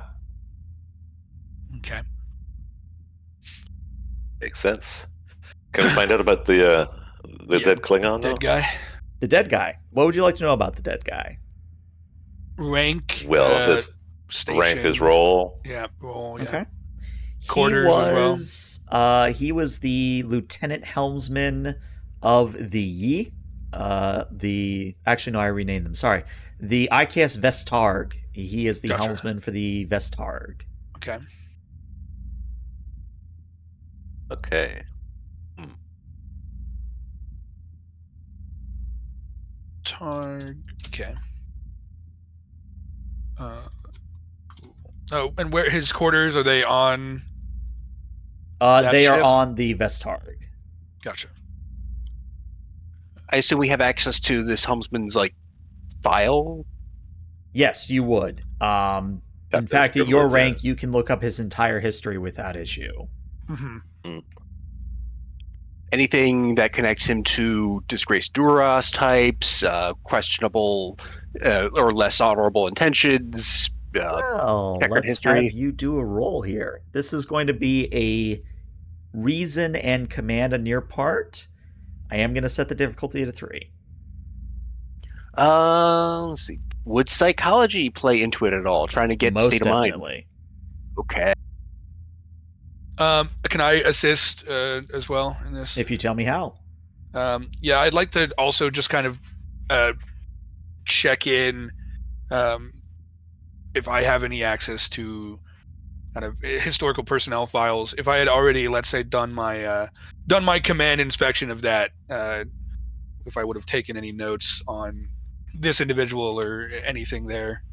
Makes sense. Can we find out about the dead Klingon, though? Dead guy. The dead guy. What would you like to know about the dead guy? Rank. Well, his station. rank, his role. Yeah, role. Yeah. Okay. Quarters he was the lieutenant helmsman of the actually no, I renamed them. Sorry. The I.K.S. Vestarg. He is the helmsman for the Vestarg. Okay. Okay. Targ. Okay. Oh, and where his quarters are they on? They are ship? on the Vestarg. Gotcha. I assume we have access to this helmsman's, like, file? Yes, you would. In fact, at your rank, you can look up his entire history without issue. Anything that connects him to disgraced Duras types, questionable or less honorable intentions. Well, let's history. have you do a roll here. This is going to be a reason and command on your part. I am going to set the difficulty to 3. Let's see. Would psychology play into it at all? Trying to get Most state of mind. definitely. Okay. Can I assist as well in this? If you tell me how. Yeah, I'd like to also just kind of check in if I have any access to kind of historical personnel files. If I had already, let's say, done my command inspection of that, if I would have taken any notes on this individual or anything there.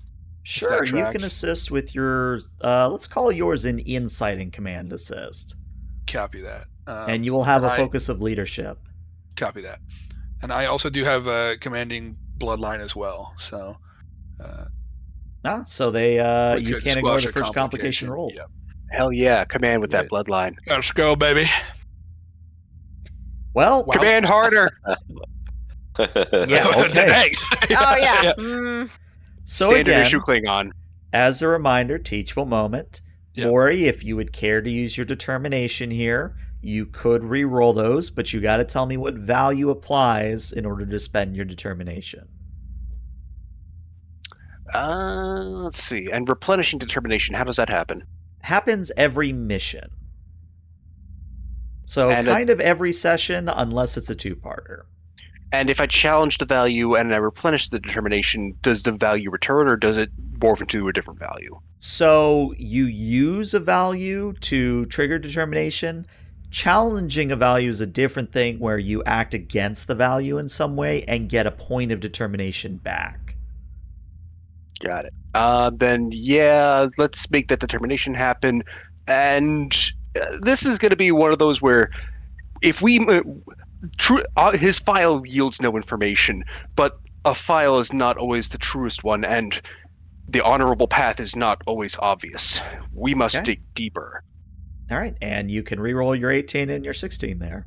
Sure, you can assist with your, let's call yours an insight and command assist. Copy that. And you will have a focus of leadership. Copy that. And I also do have a commanding bloodline as well, so... So they you can't ignore the first complication roll. Yep. Hell yeah, command with that bloodline. Let's go, baby. Well, Wow. Command harder. Yeah, okay. Oh yeah. Yeah. So Standard again, issue Klingon. as a reminder, teachable moment. Yeah. Maury, if you would care to use your determination here, you could re-roll those, but you got to tell me what value applies in order to spend your determination. Let's see. And replenishing determination, how does that happen? Happens every mission. So And kind of every session, unless it's a two-parter. And if I challenge the value and I replenish the determination, does the value return or does it morph into a different value? So you use a value to trigger determination. Challenging a value is a different thing where you act against the value in some way and get a point of determination back. Got it. Then, yeah, let's make that determination happen. And this is going to be one of those where if we... his file yields no information, but a file is not always the truest one, and the honorable path is not always obvious. We must dig deeper. All right, and you can re-roll your 18 and your 16 there.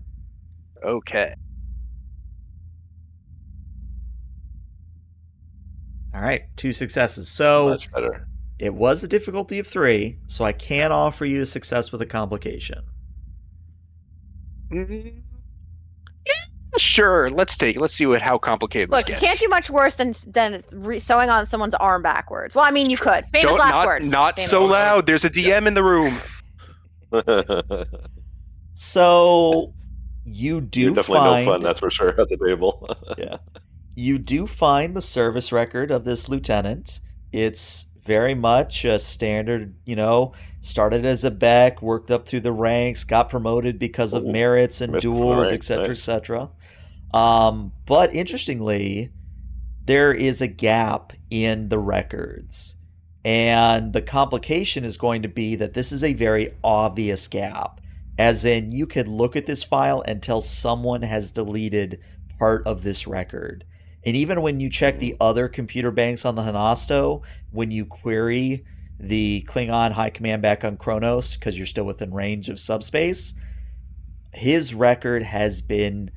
Okay. All right, 2 successes. So Much better. it was a difficulty of 3, so I can offer you a success with a complication. Sure, let's see how complicated Look, this you gets. can't do much worse than sewing on someone's arm backwards. Well, I mean, you could. Famous last words. Not Famous so last loud. There's a DM in the room. So you do You're definitely find no fun, that's for sure, at the table. yeah. You do find the service record of this lieutenant. It's very much a standard, started as a Beck, worked up through the ranks, got promoted because of merits and duels, etc., etc. But interestingly, there is a gap in the records. And the complication is going to be that this is a very obvious gap. As in, you could look at this file and tell someone has deleted part of this record. And even when you check the other computer banks on the Honasto, when you query the Klingon High Command back on Kronos, because you're still within range of subspace, his record has been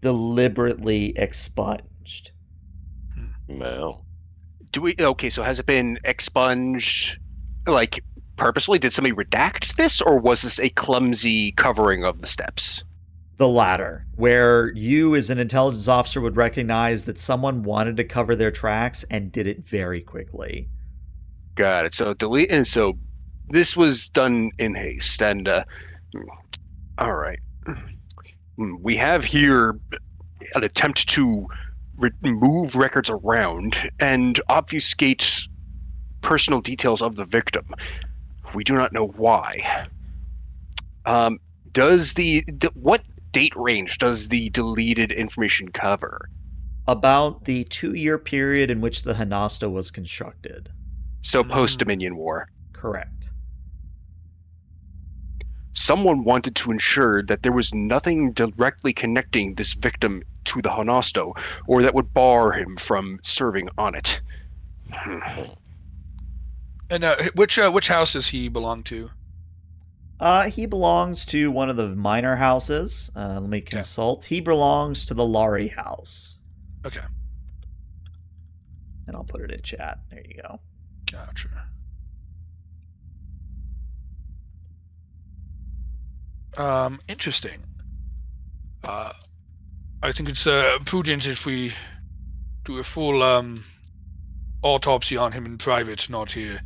deliberately expunged. No. So has it been expunged, like, purposely? Did somebody redact this, or was this a clumsy covering of the steps? The latter, where you as an intelligence officer would recognize that someone wanted to cover their tracks and did it very quickly. Got it. So so this was done in haste, and all right. We have here an attempt to move records around and obfuscate personal details of the victim. We do not know why. What date range does the deleted information cover? About the 2-year period in which the Honasto was constructed. So post-Dominion War. Correct. Someone wanted to ensure that there was nothing directly connecting this victim to the Honasto, or that would bar him from serving on it. And which house does he belong to? He belongs to one of the minor houses. Let me consult. He belongs to the Laurie house. Okay. And I'll put it in chat. There you go. Gotcha. Interesting. I think it's prudent if we do a full autopsy on him in private, not here.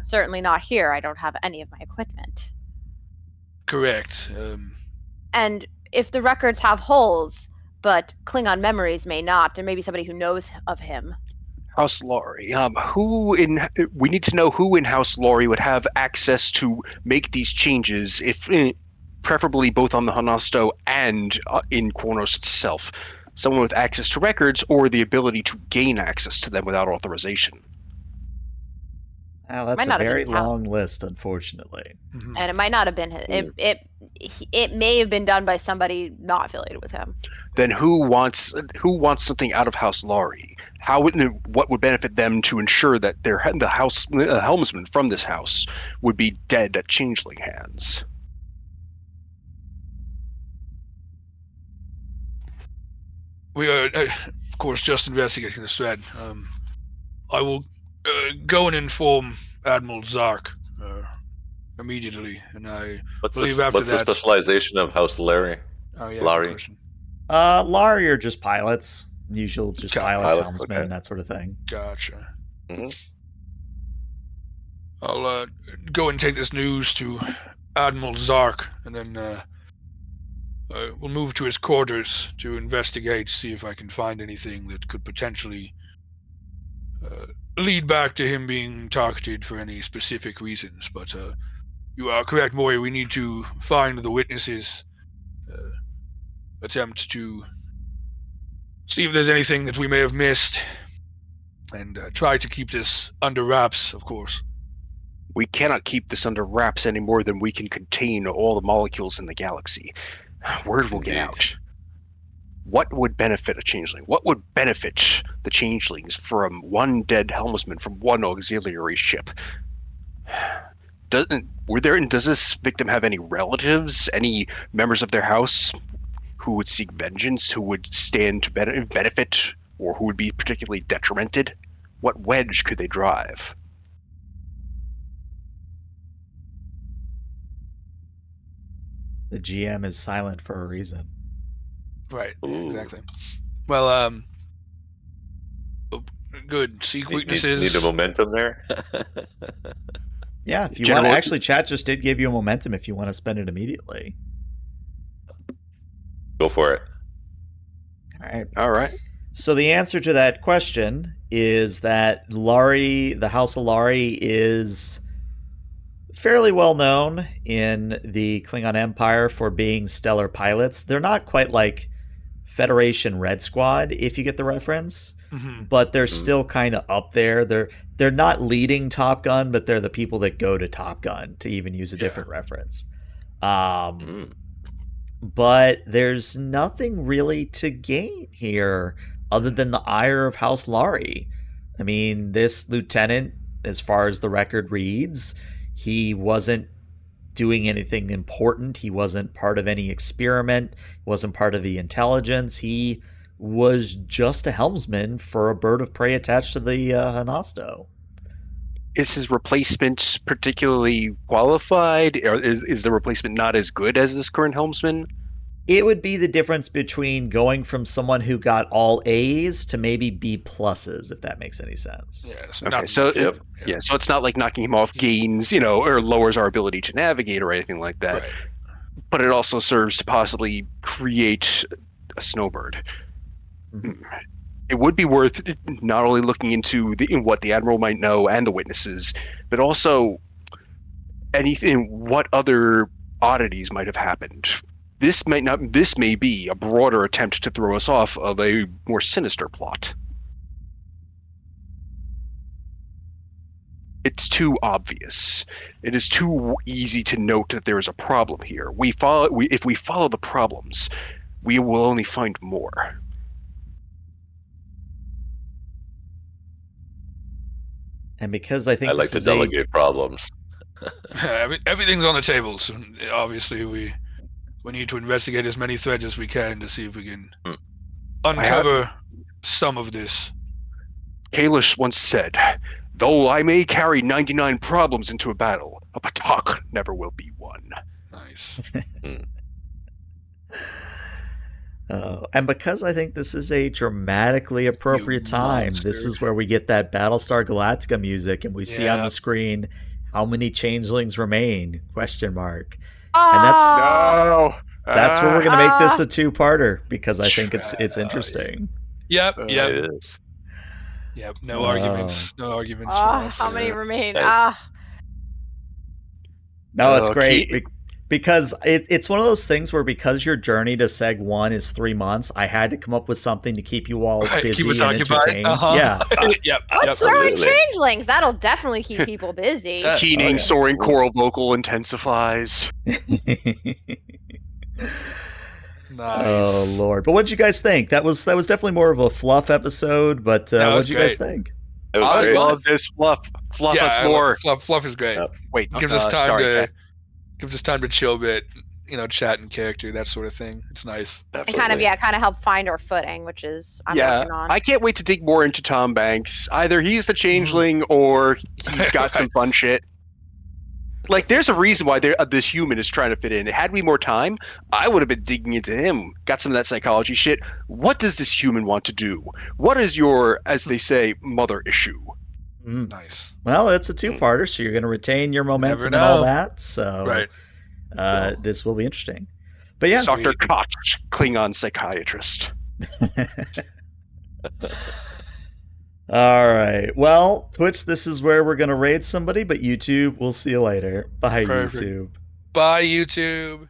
Certainly not here. I don't have any of my equipment. Correct. And if the records have holes, but Klingon memories may not, there may be somebody who knows of him. House Laurie. We need to know who in House Laurie would have access to make these changes, if preferably both on the Honasto and in Kronos itself. Someone with access to records or the ability to gain access to them without authorization. Well, that's Might a not have been very his house. long list, unfortunately. Mhm. And it might not have been his. It may have been done by somebody not affiliated with him. Then who wants something out of House Laurie? What would benefit them to ensure that the helmsman from this house would be dead at Changeling hands? We are, of course, just investigating this thread. I will go and inform Admiral Zark immediately, and I believe after What's the that. specialization of House Larry? Oh yeah, Laurie? good question. Laurie are just pilots. Usual just Okay. pilots, Pilots, helmsmen, okay. that sort of thing. Gotcha. Mhm. I'll go and take this news to Admiral Zark, and then we'll move to his quarters to investigate, see if I can find anything that could potentially lead back to him being targeted for any specific reasons. But you are correct, Maury. We need to find the witnesses, attempt to see if there's anything that we may have missed, and try to keep this under wraps, of course. We cannot keep this under wraps any more than we can contain all the molecules in the galaxy. Word will get Indeed. out. What would benefit a changeling? What would benefit the changelings from one dead helmsman from one auxiliary ship? Does this victim have any relatives, any members of their house who would seek vengeance, who would stand to benefit, or who would be particularly detrimented? What wedge could they drive? The GM is silent for a reason. Right. Ooh. Exactly. Well, good. Seek weaknesses. Need a momentum there? Yeah, if you General- want to, actually, chat just did give you a momentum if you want to spend it immediately. Go for it. All right. So the answer to that question is that Laurie, the House of Laurie, is fairly well known in the Klingon Empire for being stellar pilots. They're not quite like Federation Red Squad, if you get the reference, but they're still kind of up there. They're not leading Top Gun, but they're the people that go to Top Gun, to even use a different reference. But there's nothing really to gain here other than the ire of House Laurie. I mean, this lieutenant, as far as the record reads, he wasn't doing anything important. He wasn't part of any experiment. He wasn't part of the intelligence. He was just a helmsman for a bird of prey attached to the Honasto. Is his replacement particularly qualified, or is the replacement not as good as this current helmsman? It would be the difference between going from someone who got all A's to maybe B pluses, if that makes any sense. Yes. Okay, so so it's not like knocking him off gains, or lowers our ability to navigate or anything like that. Right. But it also serves to possibly create a snowbird. Mhm. It would be worth not only looking into what the admiral might know and the witnesses, but also what other oddities might have happened. This may be a broader attempt to throw us off of a more sinister plot. It's too obvious. It is too easy to note that there is a problem here. If we follow the problems, we will only find more. And because I think I like to delegate problems. Everything's on the table, so obviously we need to investigate as many threads as we can to see if we can uncover some of this. Kalish once said, "Though I may carry 99 problems into a battle, a Patak never will be one." Nice. And because I think this is a dramatically appropriate time, this is where we get that Battlestar Galactica music, and we see on the screen how many changelings remain? Question mark. And that's where we're gonna make this a two-parter, because I think it's interesting. Yep. It is. Yep. No arguments. No arguments. For us. How many remain? No, it's great. because it's one of those things where because your journey to Seg 1 is 3 months, I had to come up with something to keep you all busy keep us and occupied. entertained. Uh-huh. Yeah. Yep. Let's throw in absolutely. changelings. That'll definitely keep people busy. Yeah. Keening, yeah. soaring choral vocal intensifies. Nice. Oh Lord! But what'd you guys think? That was definitely more of a fluff episode. But That was what'd you guys great. think? It was I great. love this fluff. Fluff us I more. love- Fluff is great. Yep. Wait, Gives us time sorry, to chill a bit, chat in character, that sort of thing. It's nice. And Absolutely. kind of help find our footing, which is I'm Yeah, working on. I can't wait to dig more into Tom Banks. Either he's the changeling or he's got some fun shit. Like, there's a reason why this human is trying to fit in. Had we more time, I would have been digging into him. Got some of that psychology shit. What does this human want to do? What is your, as they say, mother issue? Nice. Well, it's a two-parter, so you're going to retain your momentum and know. all that. So, Right. this will be interesting. But yeah, Dr. Koch, Klingon psychiatrist. all right. Well, Twitch, this is where we're going to raid somebody, but YouTube, we'll see you later. Bye, Perfect. YouTube. Bye, YouTube.